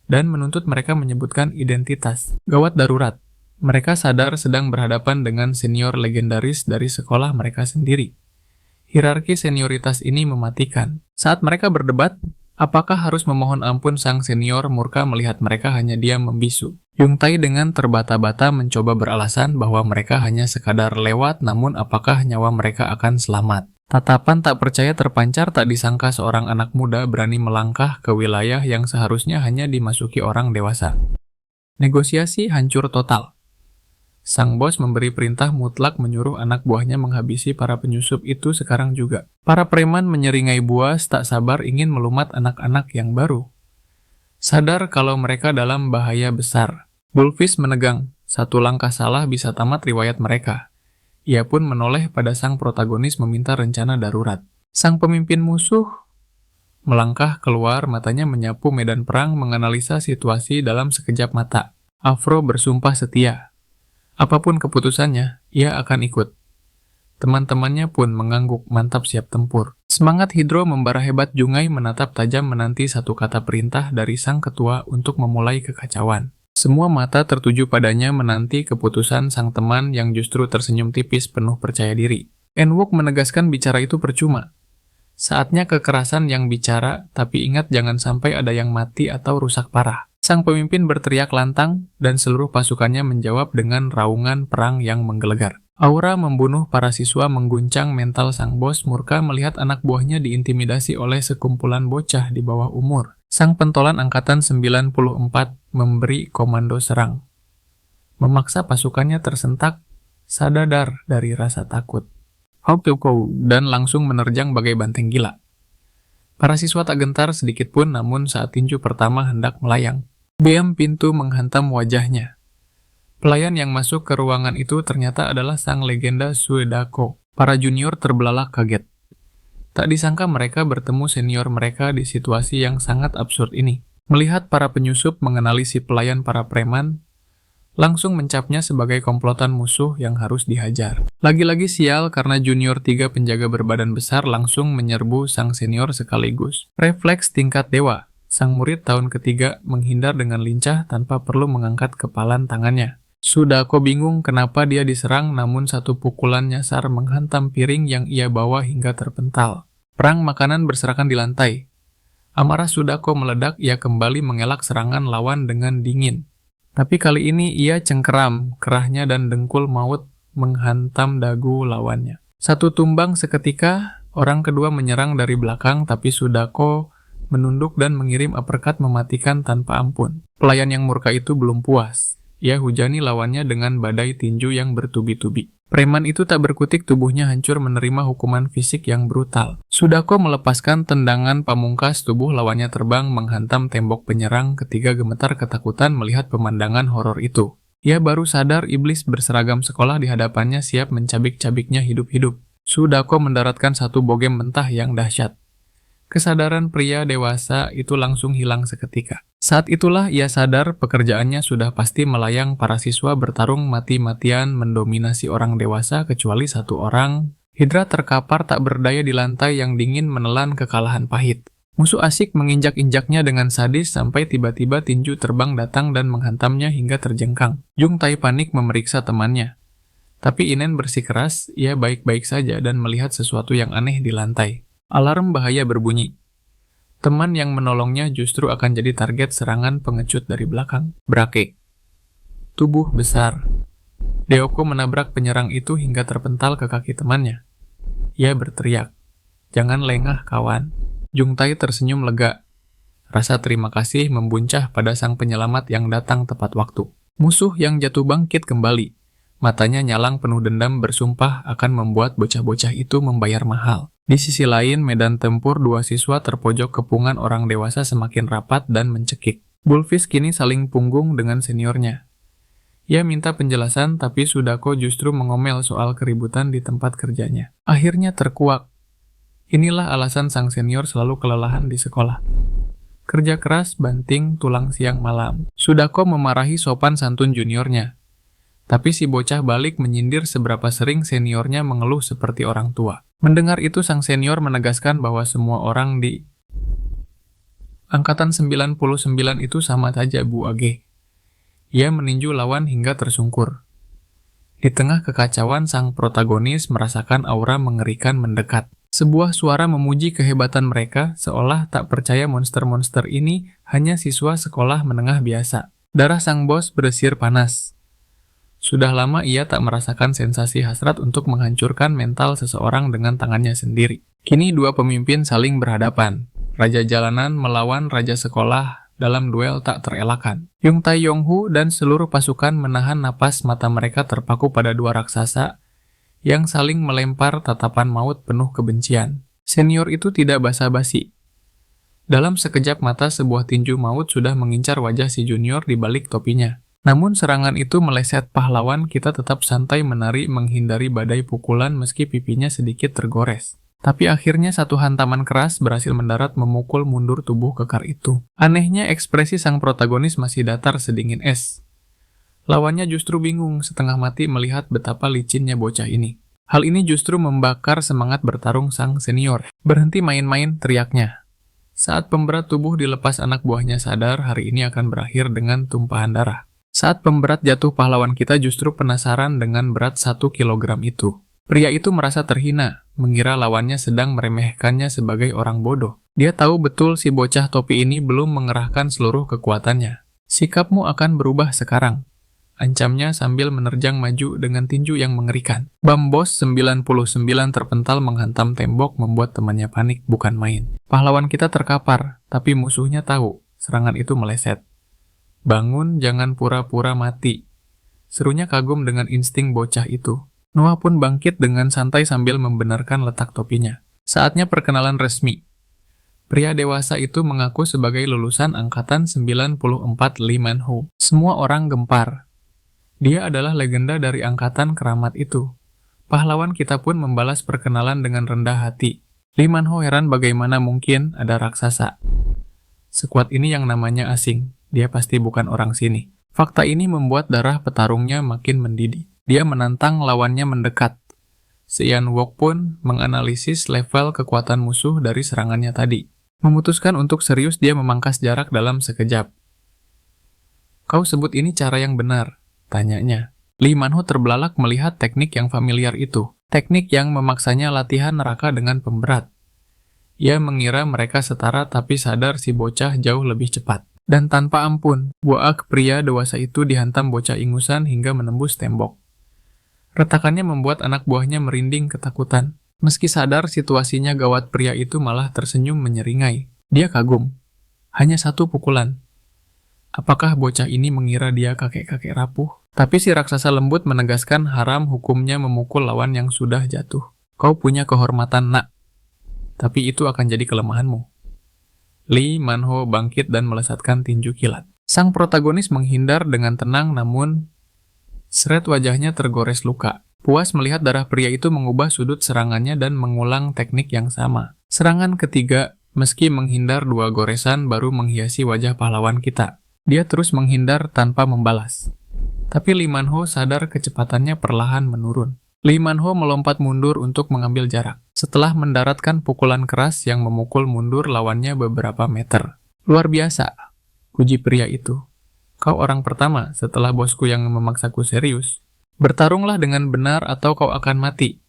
dan menuntut mereka menyebutkan identitas. Gawat darurat. Mereka sadar sedang berhadapan dengan senior legendaris dari sekolah mereka sendiri. Hierarki senioritas ini mematikan. Saat mereka berdebat, Apakah harus memohon ampun sang senior murka melihat mereka hanya diam membisu? Yungtai dengan terbata-bata mencoba beralasan bahwa mereka hanya sekadar lewat, namun apakah nyawa mereka akan selamat? Tatapan tak percaya terpancar, tak disangka seorang anak muda berani melangkah ke wilayah yang seharusnya hanya dimasuki orang dewasa. Negosiasi hancur total. Sang bos memberi perintah mutlak menyuruh anak buahnya menghabisi para penyusup itu sekarang juga. Para preman menyeringai buas, tak sabar ingin melumat anak-anak yang baru. Sadar kalau mereka dalam bahaya besar, Bullfish menegang. Satu langkah salah bisa tamat riwayat mereka. Ia pun menoleh pada sang protagonis meminta rencana darurat. Sang pemimpin musuh melangkah keluar, matanya menyapu medan perang, menganalisa situasi dalam sekejap mata. Afro bersumpah setia. Apapun keputusannya, ia akan ikut. Teman-temannya pun mengangguk, mantap siap tempur. Semangat Hidro membara hebat. Jungai menatap tajam menanti satu kata perintah dari sang ketua untuk memulai kekacauan. Semua mata tertuju padanya menanti keputusan sang teman yang justru tersenyum tipis penuh percaya diri. Enwook menegaskan bicara itu percuma. Saatnya kekerasan yang bicara, tapi ingat jangan sampai ada yang mati atau rusak parah. Sang pemimpin berteriak lantang, dan seluruh pasukannya menjawab dengan raungan perang yang menggelegar. Aura membunuh para siswa mengguncang mental sang bos murka melihat anak buahnya diintimidasi oleh sekumpulan bocah di bawah umur. Sang pentolan angkatan 94 memberi komando serang. Memaksa pasukannya tersentak, sadar dari rasa takut. Hop dan langsung menerjang bagai banteng gila. Para siswa tak gentar sedikit pun, namun saat tinju pertama hendak melayang, bam, pintu menghantam wajahnya. Pelayan yang masuk ke ruangan itu ternyata adalah sang legenda Suedako. Para junior terbelalak kaget. Tak disangka mereka bertemu senior mereka di situasi yang sangat absurd ini. Melihat para penyusup mengenali si pelayan para preman, langsung mencapnya sebagai komplotan musuh yang harus dihajar. Lagi-lagi sial karena junior 3 penjaga berbadan besar langsung menyerbu sang senior sekaligus. Refleks tingkat dewa. Sang murid tahun ketiga menghindar dengan lincah tanpa perlu mengangkat kepalan tangannya. Sudako bingung kenapa dia diserang, namun satu pukulan nyasar menghantam piring yang ia bawa hingga terpental. Perang makanan berserakan di lantai. Amarah Sudako meledak, ia kembali mengelak serangan lawan dengan dingin. Tapi kali ini ia cengkeram, kerahnya dan dengkul maut menghantam dagu lawannya. Satu tumbang seketika, orang kedua menyerang dari belakang, tapi Sudako menunduk dan mengirim uppercut mematikan tanpa ampun. Pelayan yang murka itu belum puas. Ia hujani lawannya dengan badai tinju yang bertubi-tubi. Preman itu tak berkutik, tubuhnya hancur menerima hukuman fisik yang brutal. Sudako melepaskan tendangan pamungkas, tubuh lawannya terbang menghantam tembok penyerang. Ketiga gemetar ketakutan melihat pemandangan horor itu. Ia baru sadar iblis berseragam sekolah di hadapannya siap mencabik-cabiknya hidup-hidup. Sudako mendaratkan satu bogem mentah yang dahsyat. Kesadaran pria dewasa itu langsung hilang seketika. Saat itulah ia sadar pekerjaannya sudah pasti melayang. Para siswa bertarung mati-matian mendominasi orang dewasa kecuali satu orang. Hidra terkapar tak berdaya di lantai yang dingin menelan kekalahan pahit. Musuh asik menginjak-injaknya dengan sadis sampai tiba-tiba tinju terbang datang dan menghantamnya hingga terjengkang. Jungtai panik memeriksa temannya. Tapi Inen bersikeras, ia baik-baik saja dan melihat sesuatu yang aneh di lantai. Alarm bahaya berbunyi. Teman yang menolongnya justru akan jadi target serangan pengecut dari belakang. Brake. Tubuh besar. Deoko menabrak penyerang itu hingga terpental ke kaki temannya. Ia berteriak, "Jangan lengah, kawan." Jungtai tersenyum lega. Rasa terima kasih membuncah pada sang penyelamat yang datang tepat waktu. Musuh yang jatuh bangkit kembali. Matanya nyalang penuh dendam, bersumpah akan membuat bocah-bocah itu membayar mahal. Di sisi lain, medan tempur dua siswa terpojok kepungan orang dewasa semakin rapat dan mencekik. Bullfish kini saling punggung dengan seniornya. Ia minta penjelasan, tapi Sudako justru mengomel soal keributan di tempat kerjanya. Akhirnya terkuak. Inilah alasan sang senior selalu kelelahan di sekolah. Kerja keras, banting, tulang siang malam. Sudako memarahi sopan santun juniornya. Tapi si bocah balik menyindir seberapa sering seniornya mengeluh seperti orang tua. Mendengar itu sang senior menegaskan bahwa semua orang di angkatan 99 itu sama saja, Bu Age. Ia meninju lawan hingga tersungkur. Di tengah kekacauan, sang protagonis merasakan aura mengerikan mendekat. Sebuah suara memuji kehebatan mereka, seolah tak percaya monster-monster ini hanya siswa sekolah menengah biasa. Darah sang bos bersir panas. Sudah lama ia tak merasakan sensasi hasrat untuk menghancurkan mental seseorang dengan tangannya sendiri. Kini dua pemimpin saling berhadapan. Raja jalanan melawan raja sekolah dalam duel tak terelakkan. Yung Tai Yonghu dan seluruh pasukan menahan napas, mata mereka terpaku pada dua raksasa yang saling melempar tatapan maut penuh kebencian. Senior itu tidak basa-basi. Dalam sekejap mata, sebuah tinju maut sudah mengincar wajah si junior di balik topinya. Namun serangan itu meleset pahlawan kita tetap santai menari menghindari badai pukulan meski pipinya sedikit tergores. Tapi akhirnya satu hantaman keras berhasil mendarat memukul mundur tubuh kekar itu. Anehnya ekspresi sang protagonis masih datar sedingin es. Lawannya justru bingung, setengah mati melihat betapa licinnya bocah ini. Hal ini justru membakar semangat bertarung sang senior. Berhenti main-main, teriaknya. Saat pemberat tubuh dilepas, anak buahnya sadar hari ini akan berakhir dengan tumpahan darah. Saat pemberat jatuh, pahlawan kita justru penasaran dengan berat 1 kilogram itu. Pria itu merasa terhina, mengira lawannya sedang meremehkannya sebagai orang bodoh. Dia tahu betul si bocah topi ini belum mengerahkan seluruh kekuatannya. Sikapmu akan berubah sekarang, ancamnya sambil menerjang maju dengan tinju yang mengerikan. Bam Bos 99 terpental menghantam tembok membuat temannya panik bukan main. Pahlawan kita terkapar, tapi musuhnya tahu serangan itu meleset. Bangun, jangan pura-pura mati. Serunya kagum dengan insting bocah itu. Noah pun bangkit dengan santai sambil membenarkan letak topinya. Saatnya perkenalan resmi. Pria dewasa itu mengaku sebagai lulusan angkatan 94 Lee Man-ho. Semua orang gempar. Dia adalah legenda dari angkatan keramat itu. Pahlawan kita pun membalas perkenalan dengan rendah hati. Lee Man-ho heran bagaimana mungkin ada raksasa sekuat ini yang namanya asing. Dia pasti bukan orang sini. Fakta ini membuat darah petarungnya makin mendidih. Dia menantang lawannya mendekat. Sean Wok pun menganalisis level kekuatan musuh dari serangannya tadi. Memutuskan untuk serius, dia memangkas jarak dalam sekejap. Kau sebut ini cara yang benar? Tanyanya. Lee Man-ho terbelalak melihat teknik yang familiar itu. Teknik yang memaksanya latihan neraka dengan pemberat. Ia mengira mereka setara tapi sadar si bocah jauh lebih cepat. Dan tanpa ampun, buak pria dewasa itu dihantam bocah ingusan hingga menembus tembok. Retakannya membuat anak buahnya merinding ketakutan. Meski sadar situasinya gawat, pria itu malah tersenyum menyeringai. Dia kagum. Hanya 1 pukulan. Apakah bocah ini mengira dia kakek-kakek rapuh? Tapi si raksasa lembut menegaskan haram hukumnya memukul lawan yang sudah jatuh. Kau punya kehormatan, nak. Tapi itu akan jadi kelemahanmu. Lee Man-ho bangkit dan melesatkan tinju kilat. Sang protagonis menghindar dengan tenang, namun seret wajahnya tergores luka. Puas melihat darah pria itu mengubah sudut serangannya dan mengulang teknik yang sama. Serangan ketiga, meski menghindar 2 goresan baru menghiasi wajah pahlawan kita. Dia terus menghindar tanpa membalas. Tapi Lee Man-ho sadar kecepatannya perlahan menurun. Lee Man-ho melompat mundur untuk mengambil jarak. Setelah mendaratkan pukulan keras yang memukul mundur lawannya beberapa meter. Luar biasa, puji pria itu. Kau orang pertama setelah bosku yang memaksaku serius. Bertarunglah dengan benar atau kau akan mati.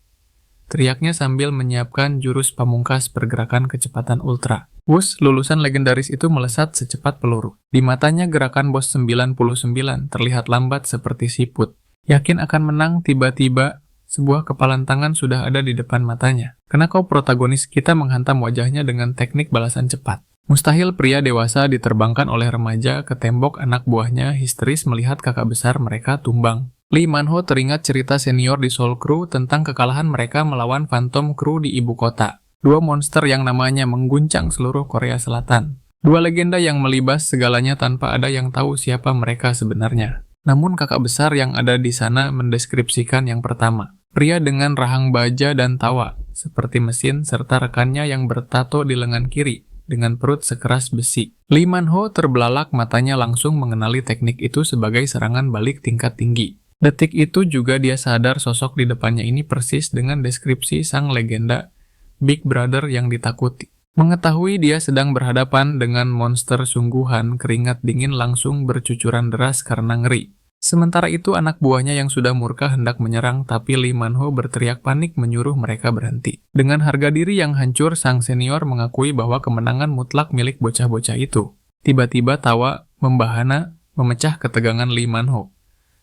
Teriaknya sambil menyiapkan jurus pamungkas pergerakan kecepatan ultra. Wush, lulusan legendaris itu melesat secepat peluru. Di matanya gerakan bos 99 terlihat lambat seperti siput. Yakin akan menang, tiba-tiba sebuah kepalan tangan sudah ada di depan matanya. Karena kau protagonis, kita menghantam wajahnya dengan teknik balasan cepat. Mustahil pria dewasa diterbangkan oleh remaja ke tembok. Anak buahnya histeris melihat kakak besar mereka tumbang. Lee Man-ho teringat cerita senior di Soul Crew tentang kekalahan mereka melawan Phantom Crew di ibu kota. 2 monster yang namanya mengguncang seluruh Korea Selatan. 2 legenda yang melibas segalanya tanpa ada yang tahu siapa mereka sebenarnya. Namun kakak besar yang ada di sana mendeskripsikan yang pertama. Pria dengan rahang baja dan tawa, seperti mesin, serta rekannya yang bertato di lengan kiri, dengan perut sekeras besi. Lee Man-ho terbelalak, matanya langsung mengenali teknik itu sebagai serangan balik tingkat tinggi. Detik itu juga dia sadar sosok di depannya ini persis dengan deskripsi sang legenda Big Brother yang ditakuti. Mengetahui dia sedang berhadapan dengan monster sungguhan, keringat dingin langsung bercucuran deras karena ngeri. Sementara itu anak buahnya yang sudah murka hendak menyerang, tapi Lee Man-ho berteriak panik menyuruh mereka berhenti. Dengan harga diri yang hancur, sang senior mengakui bahwa kemenangan mutlak milik bocah-bocah itu. Tiba-tiba tawa membahana memecah ketegangan Lee Man-ho.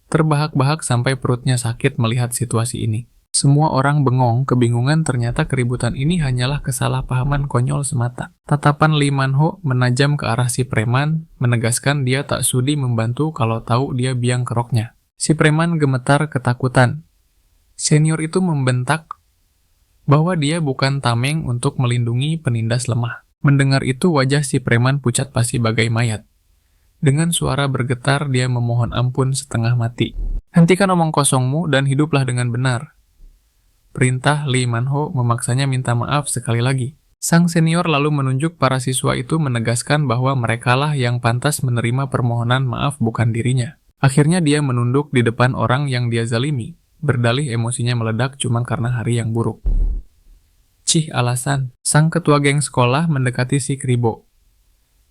Terbahak-bahak sampai perutnya sakit melihat situasi ini. Semua orang bengong, kebingungan, ternyata keributan ini hanyalah kesalahpahaman konyol semata. Tatapan Lee Man-ho menajam ke arah si preman, menegaskan dia tak sudi membantu kalau tahu dia biang keroknya. Si preman gemetar ketakutan. Senior itu membentak bahwa dia bukan tameng untuk melindungi penindas lemah. Mendengar itu wajah si preman pucat pasi bagai mayat. Dengan suara bergetar dia memohon ampun setengah mati. Hentikan omong kosongmu dan hiduplah dengan benar. Perintah Lee Man-ho memaksanya minta maaf sekali lagi. Sang senior lalu menunjuk para siswa itu menegaskan bahwa merekalah yang pantas menerima permohonan maaf bukan dirinya. Akhirnya dia menunduk di depan orang yang dia zalimi, berdalih emosinya meledak cuma karena hari yang buruk. Cih alasan, sang ketua geng sekolah mendekati si Kribo.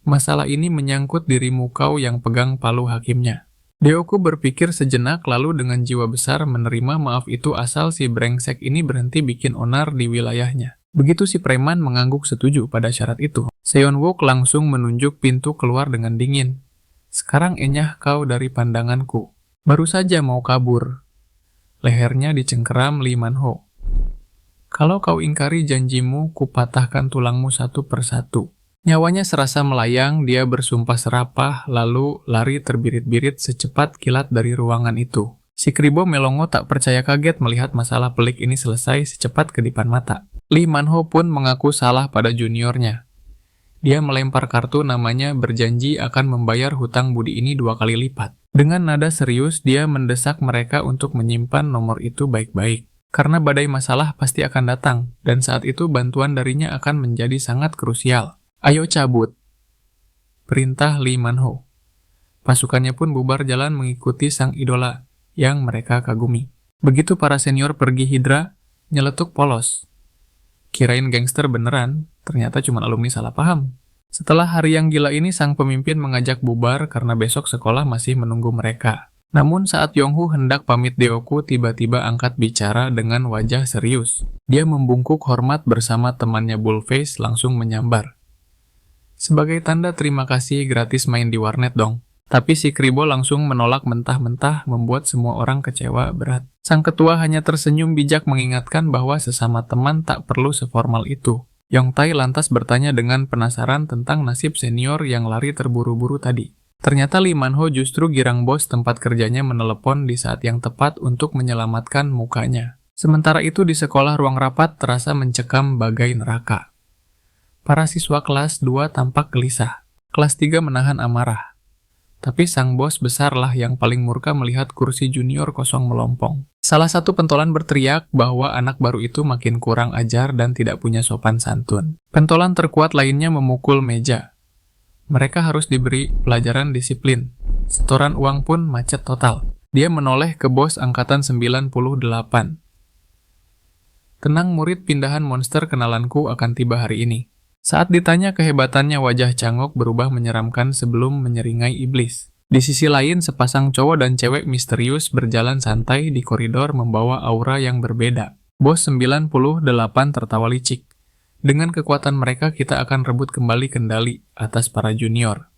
Masalah ini menyangkut dirimu kau yang pegang palu hakimnya. Deoku berpikir sejenak lalu dengan jiwa besar menerima maaf itu asal si brengsek ini berhenti bikin onar di wilayahnya. Begitu si preman mengangguk setuju pada syarat itu, Seon-wook langsung menunjuk pintu keluar dengan dingin. Sekarang enyah kau dari pandanganku. Baru saja mau kabur. Lehernya dicengkeram Lee Man-ho. Kalau kau ingkari janjimu, kupatahkan tulangmu satu persatu. Nyawanya serasa melayang, dia bersumpah serapah, lalu lari terbirit-birit secepat kilat dari ruangan itu. Si Kribo melongo tak percaya kaget melihat masalah pelik ini selesai secepat kedipan mata. Lee Man-ho pun mengaku salah pada juniornya. Dia melempar kartu namanya berjanji akan membayar hutang budi ini 2 kali lipat. Dengan nada serius, dia mendesak mereka untuk menyimpan nomor itu baik-baik. Karena badai masalah pasti akan datang, dan saat itu bantuan darinya akan menjadi sangat krusial. Ayo cabut. Perintah Lee Man-ho. Pasukannya pun bubar jalan mengikuti sang idola yang mereka kagumi. Begitu para senior pergi hidra, nyeletuk polos. Kirain gangster beneran, ternyata cuma alumni salah paham. Setelah hari yang gila ini, sang pemimpin mengajak bubar karena besok sekolah masih menunggu mereka. Namun saat Yong-hu hendak pamit Deoku tiba-tiba angkat bicara dengan wajah serius. Dia membungkuk hormat bersama temannya Bullface langsung menyambar. Sebagai tanda terima kasih gratis main di warnet dong. Tapi si Kribo langsung menolak mentah-mentah membuat semua orang kecewa berat. Sang ketua hanya tersenyum bijak mengingatkan bahwa sesama teman tak perlu seformal itu. Yong Tai lantas bertanya dengan penasaran tentang nasib senior yang lari terburu-buru tadi. Ternyata Lee Man-ho justru girang bos tempat kerjanya menelepon di saat yang tepat untuk menyelamatkan mukanya. Sementara itu di sekolah ruang rapat terasa mencekam bagai neraka. Para siswa kelas 2 tampak gelisah. Kelas 3 menahan amarah. Tapi sang bos besarlah yang paling murka melihat kursi junior kosong melompong. Salah satu pentolan berteriak bahwa anak baru itu makin kurang ajar dan tidak punya sopan santun. Pentolan terkuat lainnya memukul meja. Mereka harus diberi pelajaran disiplin. Setoran uang pun macet total. Dia menoleh ke bos angkatan 98. Tenang murid pindahan monster kenalanku akan tiba hari ini. Saat ditanya kehebatannya, wajah Changok berubah menyeramkan sebelum menyeringai iblis. Di sisi lain, sepasang cowok dan cewek misterius berjalan santai di koridor membawa aura yang berbeda. Bos 98 tertawa licik. Dengan kekuatan mereka kita akan rebut kembali kendali atas para junior.